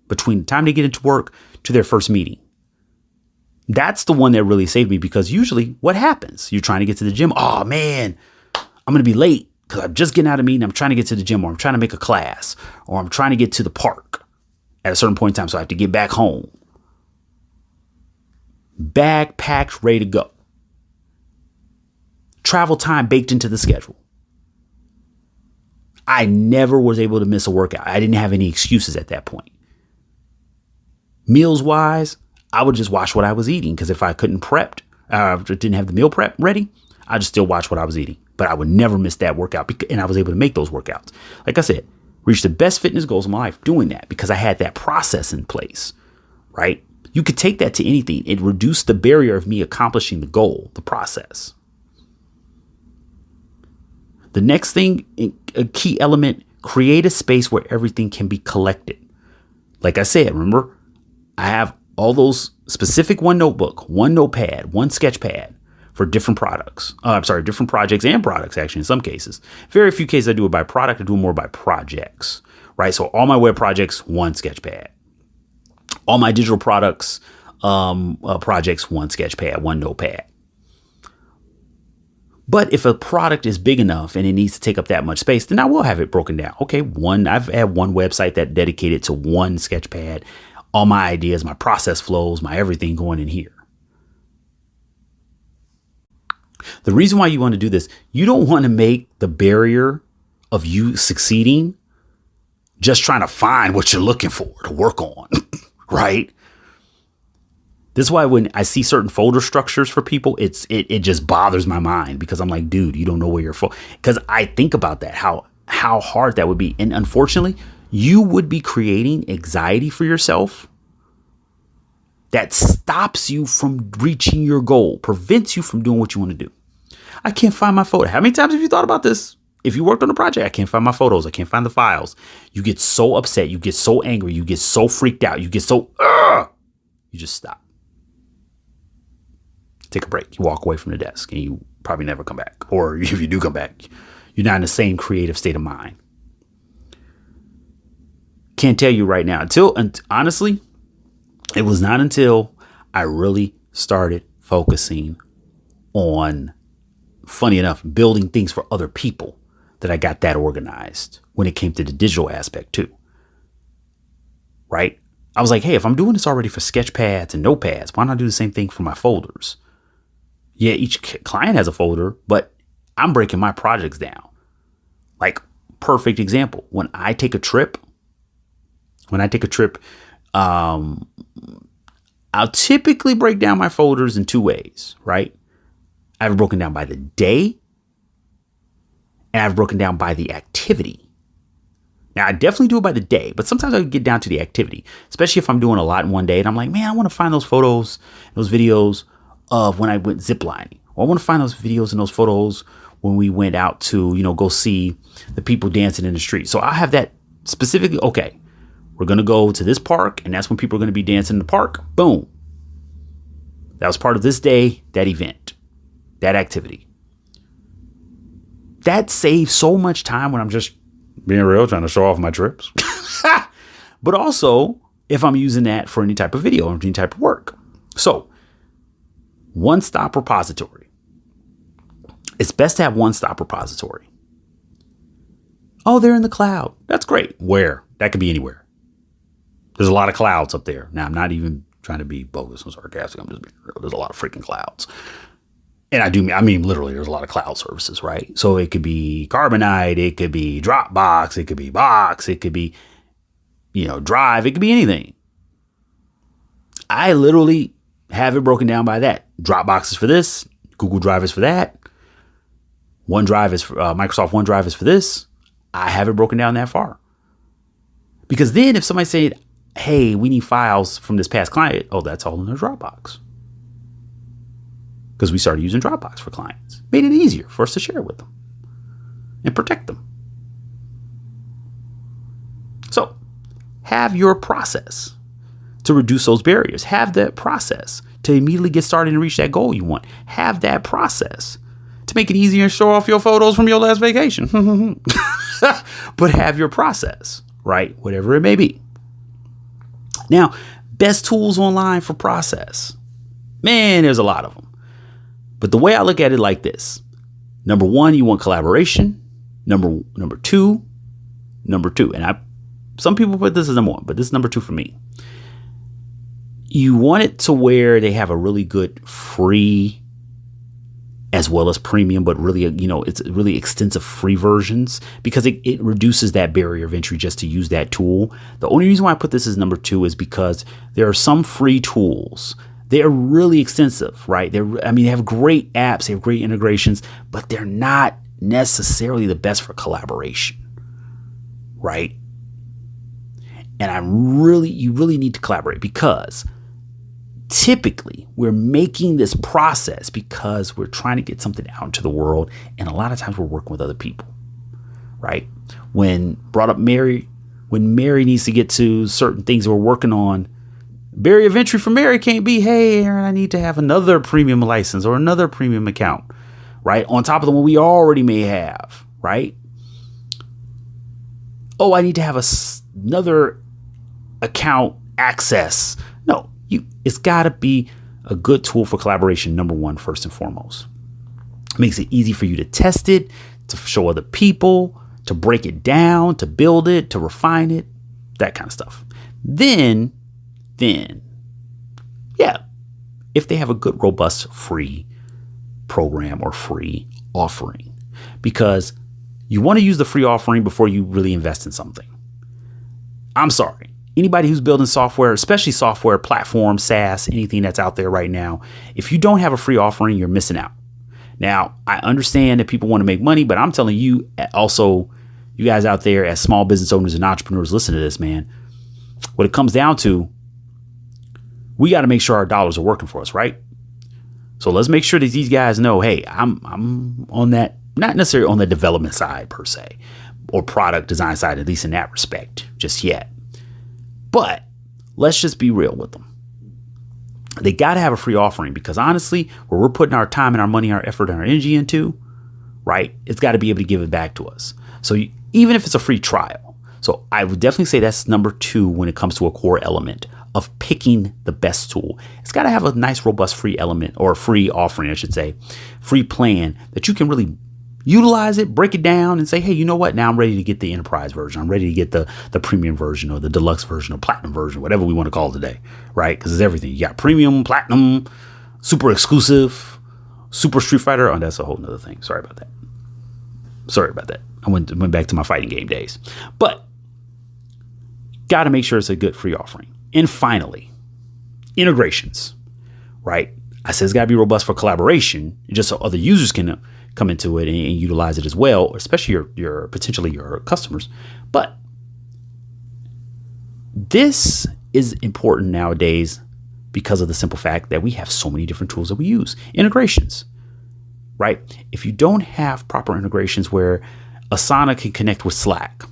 between the time they get into work to their first meeting. That's the one that really saved me, because usually what happens? You're trying to get to the gym. Oh man, I'm going to be late because I'm just getting out of a meeting. I'm trying to get to the gym, or I'm trying to make a class, or I'm trying to get to the park at a certain point in time. So I have to get back home. Bag packed, ready to go. Travel time baked into the schedule. I never was able to miss a workout. I didn't have any excuses at that point. Meals wise, I would just watch what I was eating, because if I couldn't didn't have the meal prep ready, I just still watch what I was eating, but I would never miss that workout. And I was able to make those workouts. Like I said, reach the best fitness goals of my life doing that because I had that process in place, right? You could take that to anything. It reduced the barrier of me accomplishing the goal, the process. The next thing, a key element, create a space where everything can be collected. Like I said, remember, I have all those specific one notebook, one notepad, one sketch pad for different products. Different projects and products, actually, in some cases. Very few cases I do it by product. I do it more by projects, right? So all my web projects, one sketch pad. All my digital products, projects, one sketch pad, one notepad. But if a product is big enough and it needs to take up that much space, then I will have it broken down. Okay, I've had one website that dedicated to one sketch pad, all my ideas, my process flows, my everything going in here. The reason why you want to do this, you don't want to make the barrier of you succeeding just trying to find what you're looking for to work on, right? This is why when I see certain folder structures for people, it just bothers my mind because I'm like, dude, you don't know where you're because I think about that, how hard that would be. And unfortunately, you would be creating anxiety for yourself that stops you from reaching your goal, prevents you from doing what you want to do. I can't find my photo. How many times have you thought about this? If you worked on a project, I can't find my photos. I can't find the files. You get so upset. You get so angry. You get so freaked out. You get so, you just stop. Take a break. You walk away from the desk and you probably never come back. Or if you do come back, you're not in the same creative state of mind. Can't tell you right now. Honestly, it was not until I really started focusing on, funny enough, building things for other people that I got that organized when it came to the digital aspect too. Right? I was like, hey, if I'm doing this already for sketch pads and notepads, why not do the same thing for my folders? Yeah, each client has a folder, but I'm breaking my projects down. Like, perfect example. When I take a trip, I'll typically break down my folders in two ways, right? I have it broken down by the day and I've broken down by the activity. Now, I definitely do it by the day, but sometimes I get down to the activity, especially if I'm doing a lot in one day and I'm like, man, I want to find those photos, those videos of when I went ziplining, or I want to find those videos and those photos when we went out to, go see the people dancing in the street. So I have that specifically. Okay, we're going to go to this park and that's when people are going to be dancing in the park. Boom. That was part of this day, that event, that activity. That saves so much time when I'm just being real, trying to show off my trips. But also if I'm using that for any type of video or any type of work. So one-stop repository. It's best to have one-stop repository. Oh, they're in the cloud. That's great. Where? That could be anywhere. There's a lot of clouds up there. Now, I'm not even trying to be bogus and sarcastic. I'm just being real. There's a lot of freaking clouds. And I mean, literally, there's a lot of cloud services, right? So it could be Carbonite. It could be Dropbox. It could be Box. It could be, Drive. It could be anything. I literally have it broken down by that. Dropbox is for this. Google Drive is for that. OneDrive is for Microsoft OneDrive is for this. I have it broken down that far. Because then if somebody said, hey, we need files from this past client. Oh, that's all in their Dropbox. Because we started using Dropbox for clients. Made it easier for us to share with them and protect them. So have your process to reduce those barriers. Have that process to immediately get started and reach that goal you want. Have that process to make it easier and show off your photos from your last vacation. But have your process, right? Whatever it may be. Now, best tools online for process. Man, there's a lot of them. But the way I look at it like this. Number one, you want collaboration. Number two. And some people put this as number one, but this is number two for me. You want it to where they have a really good free as well as premium, but really, it's really extensive free versions because it reduces that barrier of entry just to use that tool. The only reason why I put this as number two is because there are some free tools They're really extensive, right? They have great apps, they have great integrations, but they're not necessarily the best for collaboration, right? And you really need to collaborate, because typically we're making this process because we're trying to get something out into the world. And a lot of times we're working with other people, right? When Mary needs to get to certain things we're working on, barrier of entry for Mary can't be, hey, Aaron, I need to have another premium license or another premium account, right? On top of the one we already may have, right? Oh, I need to have another account access. No, it's got to be a good tool for collaboration, number one, first and foremost. It makes it easy for you to test it, to show other people, to break it down, to build it, to refine it, that kind of stuff. Then, yeah, if they have a good, robust, free program or free offering, because you want to use the free offering before you really invest in something. I'm sorry. Anybody who's building software, especially software platforms, SaaS, anything that's out there right now, if you don't have a free offering, you're missing out. Now, I understand that people want to make money, but I'm telling you also, you guys out there as small business owners and entrepreneurs, listen to this, man. What it comes down to, we got to make sure our dollars are working for us, right? So let's make sure that these guys know, hey, I'm on that, not necessarily on the development side per se, or product design side, at least in that respect, just yet. But let's just be real with them. They got to have a free offering, because honestly, where we're putting our time and our money, our effort and our energy into, right, it's got to be able to give it back to us. So even if it's a free trial. So I would definitely say that's number 2 when it comes to a core element of picking the best tool. It's got to have a nice, robust free element, or a free offering, I should say, free plan that you can really utilize it, break it down and say, hey, you know what? Now I'm ready to get the enterprise version. I'm ready to get the premium version, or the deluxe version, or platinum version, whatever we want to call it today, right? Because it's everything. You got premium, platinum, super exclusive, super Street Fighter. Oh, that's a whole nother thing. Sorry about that. I went back to my fighting game days. But got to make sure it's a good free offering. And finally, integrations, right? I said it's got to be robust for collaboration, just so other users can come into it and utilize it as well, especially your potentially your customers. But this is important nowadays because of the simple fact that we have so many different tools that we use. Integrations, right? If you don't have proper integrations where Asana can connect with Slack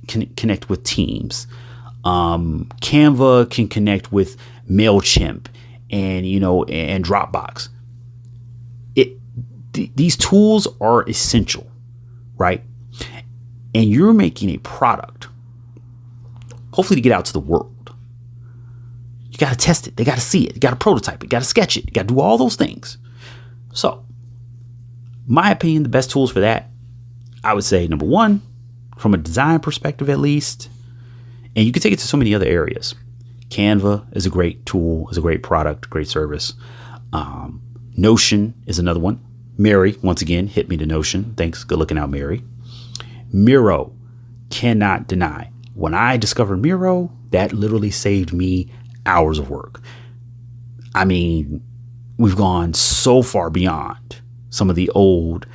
can connect with Teams, Canva can connect with MailChimp and Dropbox. These tools are essential, right? And you're making a product, hopefully to get out to the world. You got to test it. They got to see it. You got to prototype it. You got to sketch it. You got to do all those things. So, my opinion, the best tools for that, I would say, number 1, from a design perspective at least, and you can take it to so many other areas. Canva is a great tool, is a great product, great service. Notion is another one. Mary, once again, hit me to Notion. Thanks. Good looking out, Mary. Miro, cannot deny. When I discovered Miro, that literally saved me hours of work. I mean, we've gone so far beyond some of the old,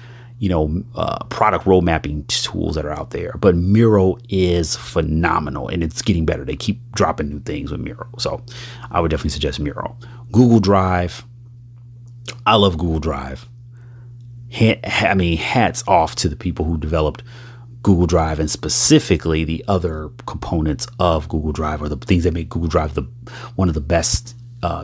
product road mapping tools that are out there. But Miro is phenomenal, and it's getting better. They keep dropping new things with Miro. So I would definitely suggest Miro. Google Drive. I love Google Drive. Hats off to the people who developed Google Drive, and specifically the other components of Google Drive, or the things that make Google Drive one of the best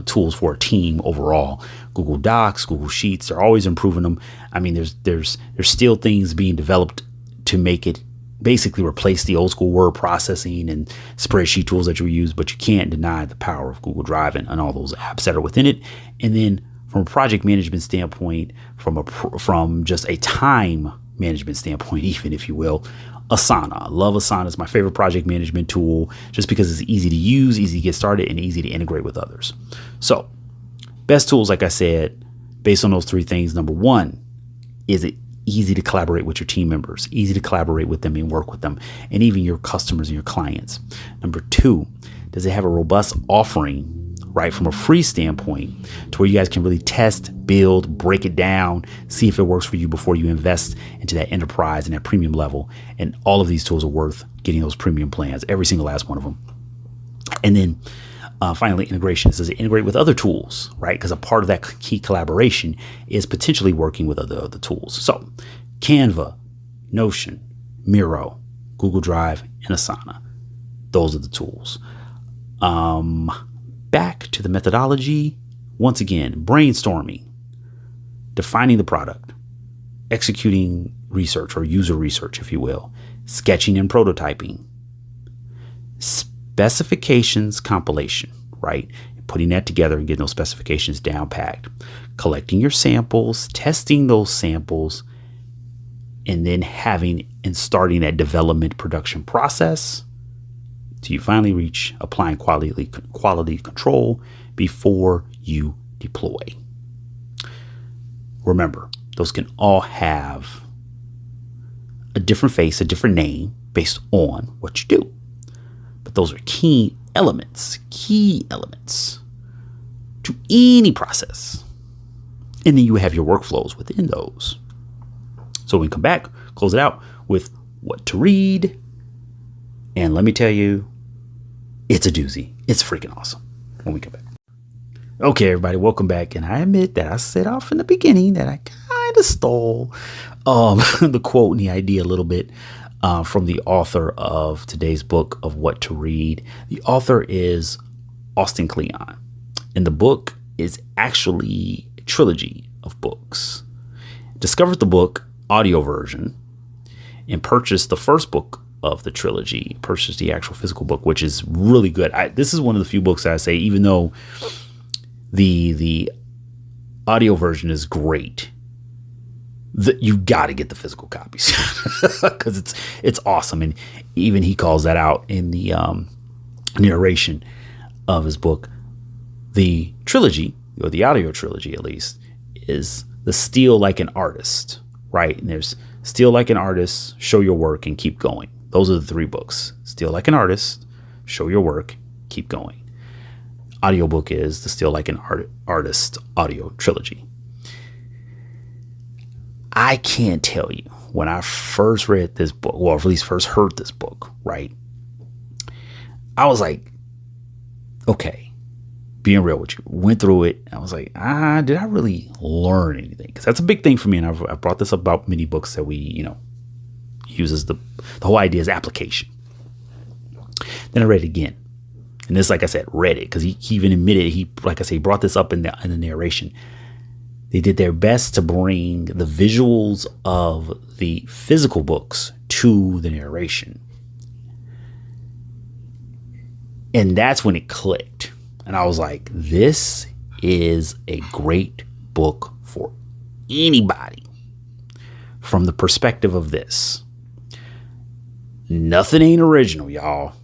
tools for a team overall. Google Docs, Google Sheets, they're always improving them. I mean, there's still things being developed to make it basically replace the old school word processing and spreadsheet tools that you use, but you can't deny the power of Google Drive and all those apps that are within it. And then from a project management standpoint, from just a time management standpoint, even if you will, Asana. I love Asana. It's my favorite project management tool just because it's easy to use, easy to get started, and easy to integrate with others. So best tools, like I said, based on those 3 things. Number 1, is it easy to collaborate with your team members, easy to collaborate with them and work with them, and even your customers and your clients. Number 2, does it have a robust offering right? From a free standpoint to where you guys can really test, build, break it down, see if it works for you before you invest into that enterprise and that premium level. And all of these tools are worth getting those premium plans, every single last one of them. And then finally, integration. Does it integrate with other tools, right? Because a part of that key collaboration is potentially working with other tools. So Canva, Notion, Miro, Google Drive, and Asana. Those are the tools. Back to the methodology. Once again, brainstorming, defining the product, executing research or user research, if you will, sketching and prototyping, specifications compilation, right? Putting that together and getting those specifications down packed, collecting your samples, testing those samples, and then having and starting that development production process till you finally reach applying quality control before you deploy. Remember, those can all have a different face, a different name based on what you do. But those are key elements to any process. And then you have your workflows within those. So when we come back, close it out with what to read. And let me tell you, it's a doozy. It's freaking awesome when we come back. Okay, everybody, welcome back. And I admit that I said off in the beginning that I kind of stole the quote and the idea a little bit from the author of today's book of What to Read. The author is Alston Kleon. And the book is actually a trilogy of books. Discovered the book audio version and purchased the first book of the trilogy, purchased the actual physical book, which is really good. This is one of the few books that I say, even though the audio version is great, you got to get the physical copies because it's awesome. And even he calls that out in the narration of his book. The trilogy, or the audio trilogy at least, is the Steal Like an Artist, right? And there's Steal Like an Artist, Show Your Work, and Keep Going. Those are the three books. Steal Like an Artist, Show Your Work, Keep Going. Audiobook is the Steal Like an Artist audio trilogy. I can't tell you, when I first read this book, or at least first heard this book, right? I was like, okay, being real with you, went through it. I was like, did I really learn anything? Because that's a big thing for me. And I've brought this up about many books that we, uses the whole idea is application. Then I read it again. And this, like I said, read it because he even admitted, he brought this up in the narration. They did their best to bring the visuals of the physical books to the narration. And that's when it clicked. And I was like, this is a great book for anybody from the perspective of this. Nothing ain't original, y'all.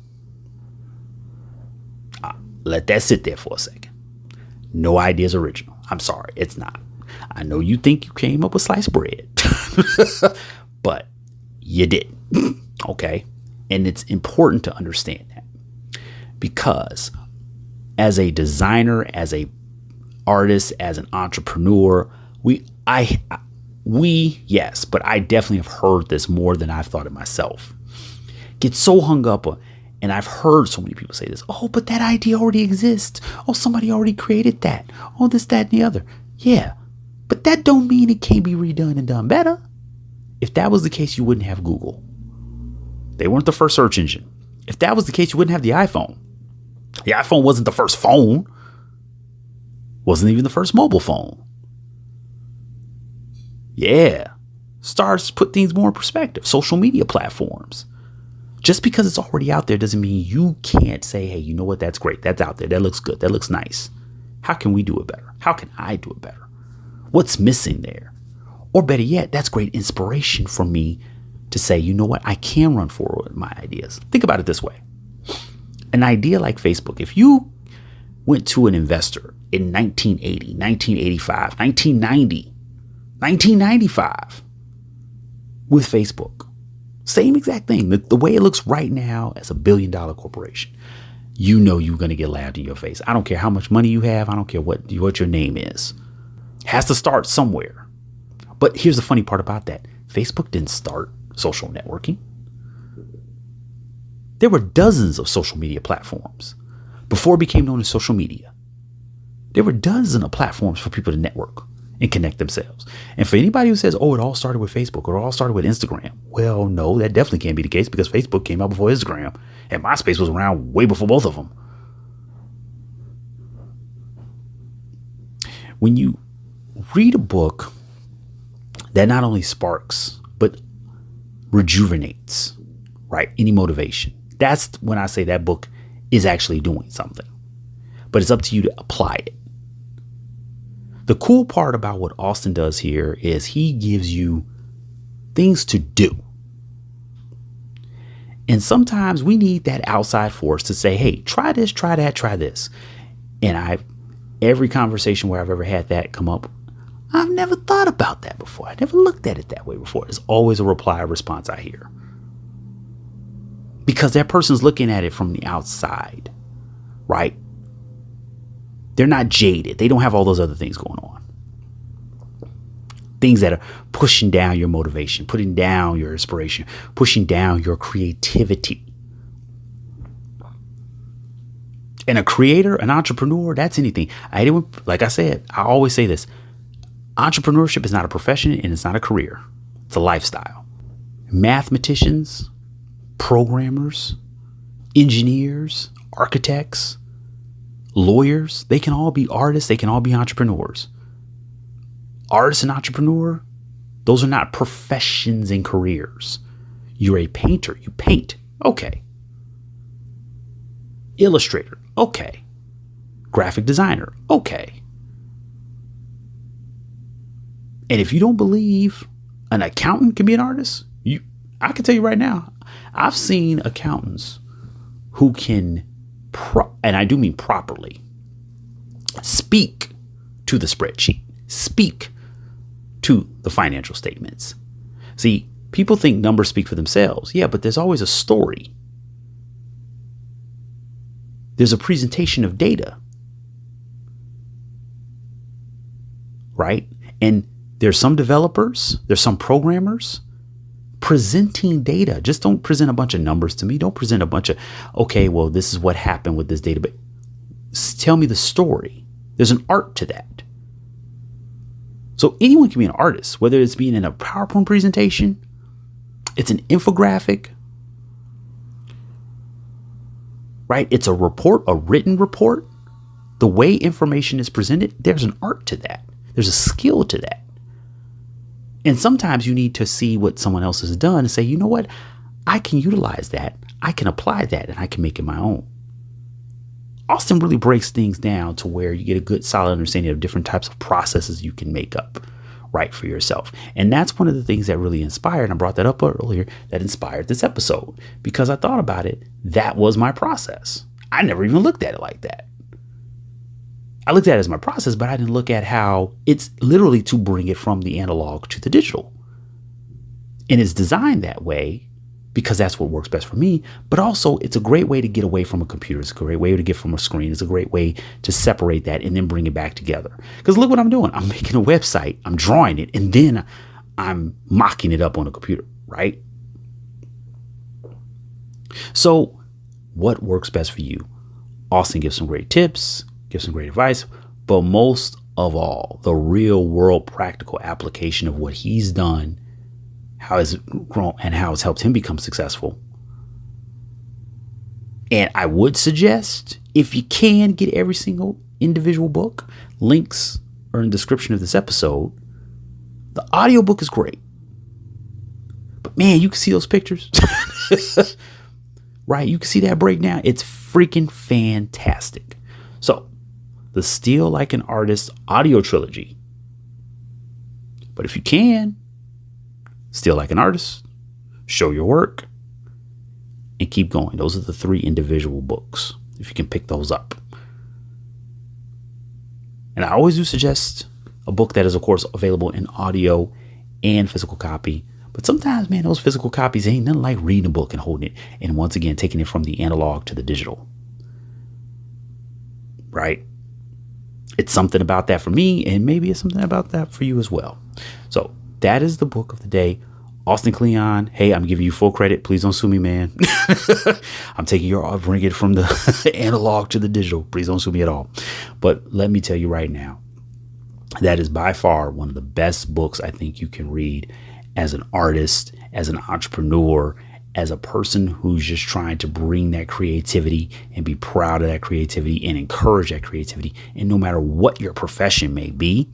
Let that sit there for a second. No idea is original. I'm sorry, it's not. I know you think you came up with sliced bread, but you didn't. Okay? And it's important to understand that because as a designer, as a artist, as an entrepreneur, yes, but I definitely have heard this more than I've thought it myself. Get so hung up on, and I've heard so many people say this, oh, but that idea already exists. Oh, somebody already created that. Oh, this, that, and the other. Yeah, but that don't mean it can't be redone and done better. If that was the case, you wouldn't have Google. They weren't the first search engine. If that was the case, you wouldn't have the iPhone. The iPhone wasn't the first phone. Wasn't even the first mobile phone. Yeah. Stars put things more in perspective. Social media platforms. Just because it's already out there doesn't mean you can't say, hey, you know what? That's great. That's out there. That looks good. That looks nice. How can we do it better? How can I do it better? What's missing there? Or better yet, that's great inspiration for me to say, you know what? I can run forward with my ideas. Think about it this way. An idea like Facebook, if you went to an investor in 1980, 1985, 1990, 1995 with Facebook, same exact thing, the way it looks right now as $1 billion corporation. you know you're going to get laughed in your face. I don't care how much money you have. I don't care what your name is. Has to start somewhere. But here's the funny part about that. Facebook didn't start social networking. There were dozens of social media platforms before it became known as social media. There were dozens of platforms for people to network and connect themselves. And for anybody who says, oh, it all started with Facebook or it all started with Instagram. Well, no, that definitely can't be the case because Facebook came out before Instagram and MySpace was around way before both of them. When you read a book that not only sparks, but rejuvenates, right? Any motivation. That's when I say that book is actually doing something, but it's up to you to apply it. The cool part about what Alston does here is he gives you things to do. And sometimes we need that outside force to say, hey, try this, try that, try this. And every conversation where I've ever had that come up, I've never thought about that before. I never looked at it that way before. There's always a reply or response I hear. Because that person's looking at it from the outside, right? They're not jaded. They don't have all those other things going on. Things that are pushing down your motivation, putting down your inspiration, pushing down your creativity. And a creator, an entrepreneur, that's anything. Like I said, I always say this. Entrepreneurship is not a profession and it's not a career. It's a lifestyle. Mathematicians, programmers, engineers, architects, lawyers, they can all be artists. They can all be entrepreneurs. Artist and entrepreneur, those are not professions and careers. You're a painter. You paint. Okay. Illustrator. Okay. Graphic designer. Okay. And if you don't believe an accountant can be an artist, I can tell you right now, I've seen accountants who can, and I do mean properly, speak to the spreadsheet, speak to the financial statements. See, people think numbers speak for themselves. Yeah, but there's always a story. There's a presentation of data, right? And there's some developers, there's some programmers presenting data. Just don't present a bunch of numbers to me. Don't present a bunch of, okay, well, this is what happened with this data, but tell me the story. There's an art to that. So anyone can be an artist, whether it's being in a PowerPoint presentation, it's an infographic, right? It's a report, a written report. The way information is presented, there's an art to that. There's a skill to that. And sometimes you need to see what someone else has done and say, you know what? I can utilize that. I can apply that and I can make it my own. Alston really breaks things down to where you get a good solid understanding of different types of processes you can make up right for yourself. And that's one of the things that really inspired, and I brought that up earlier, that inspired this episode because I thought about it. That was my process. I never even looked at it like that. I looked at it as my process, but I didn't look at how it's literally to bring it from the analog to the digital. And it's designed that way because that's what works best for me. But also it's a great way to get away from a computer. It's a great way to get from a screen. It's a great way to separate that and then bring it back together. Because look what I'm doing. I'm making a website. I'm drawing it and then I'm mocking it up on a computer, right? So what works best for you? Alston gives some great tips, gives some great advice, but most of all, the real world practical application of what he's done, how it's grown and how it's helped him become successful. And I would suggest, if you can, get every single individual book. Links are in the description of this episode. The audiobook is great. But man, you can see those pictures. Right? You can see that breakdown. It's freaking fantastic. So, the Steal Like an Artist audio trilogy. But if you can, Steal Like an Artist, Show Your Work, and keep going. Those are the 3 individual books, if you can pick those up. And I always do suggest a book that is, of course, available in audio and physical copy. But sometimes, man, those physical copies ain't nothing like reading a book and holding it. And once again, taking it from the analog to the digital. right? It's something about that for me, and maybe it's something about that for you as well. So that is the book of the day. Alston Kleon. Hey, I'm giving you full credit. Please don't sue me, man. I'm bring it from the analog to the digital. Please don't sue me at all. But let me tell you right now, that is by far one of the best books I think you can read as an artist, as an entrepreneur, as a person who's just trying to bring that creativity and be proud of that creativity and encourage that creativity. And no matter what your profession may be,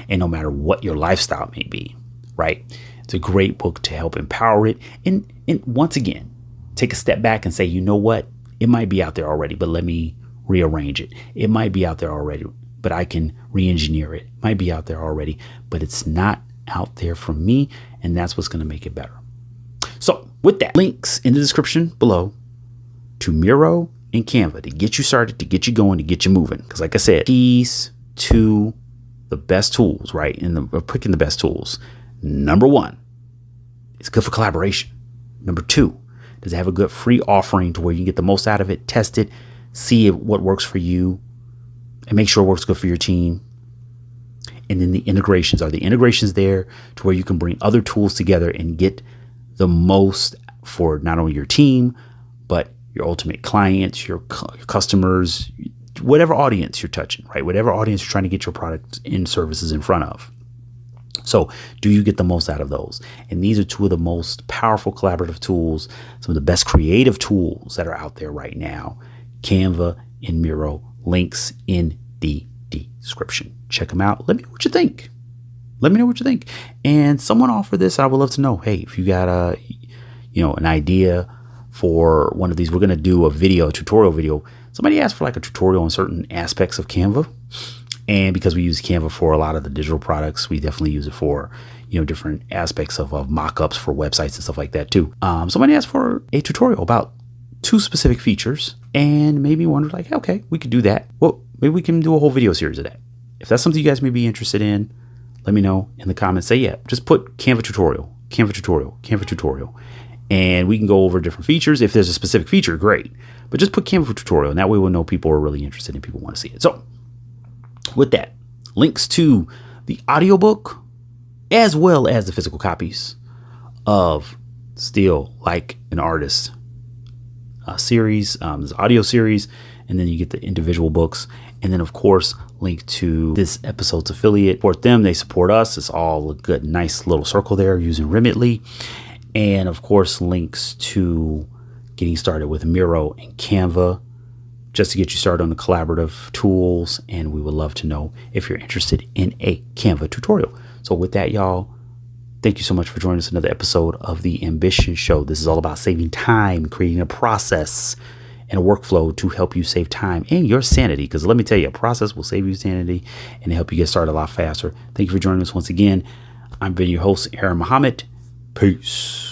and no matter what your lifestyle may be, right? It's a great book to help empower it. And once again, take a step back and say, you know what? It might be out there already, but let me rearrange it. It might be out there already, but I can re-engineer it. It might be out there already, but it's not out there for me. And that's what's going to make it better. So with that, links in the description below to Miro and Canva to get you started, to get you going, to get you moving. Because like I said, keys to the best tools, right? And picking the best tools. Number one, it's good for collaboration. Number two, does it have a good free offering to where you can get the most out of it, test it, see what works for you, and make sure it works good for your team. And then the integrations. Are the integrations there to where you can bring other tools together and get the most for not only your team, but your ultimate clients, your customers, whatever audience you're touching, right? Whatever audience you're trying to get your products and services in front of. So do you get the most out of those? And these are two of the most powerful collaborative tools, some of the best creative tools that are out there right now. Canva and Miro, links in the description. Check them out. Let me know what you think. Let me know what you think. And someone offered this. I would love to know, hey, if you got an idea for one of these, we're going to do a tutorial video. Somebody asked for like a tutorial on certain aspects of Canva. And because we use Canva for a lot of the digital products, we definitely use it for, different aspects of mock-ups for websites and stuff like that too. Somebody asked for a tutorial about 2 specific features and made me wonder like, okay, we could do that. Well, maybe we can do a whole video series of that. If that's something you guys may be interested in, let me know in the comments. Say, yeah, just put Canva tutorial, Canva tutorial, Canva tutorial. And we can go over different features. If there's a specific feature, great. But just put Canva tutorial. And that way we'll know people are really interested and people want to see it. So with that, links to the audiobook as well as the physical copies of Still Like an Artist series, this audio series, and then you get the individual books. And then, of course, link to this episode's affiliate. Support them, they support us. It's all a good, nice little circle there using Remitly. And, of course, links to getting started with Miro and Canva, just to get you started on the collaborative tools. And we would love to know if you're interested in a Canva tutorial. So with that, y'all, thank you so much for joining us another episode of The Ambition Show. This is all about saving time, creating a process and a workflow to help you save time and your sanity. Because let me tell you, a process will save you sanity and help you get started a lot faster. Thank you for joining us once again. I've been your host, Aaron Muhammad. Peace.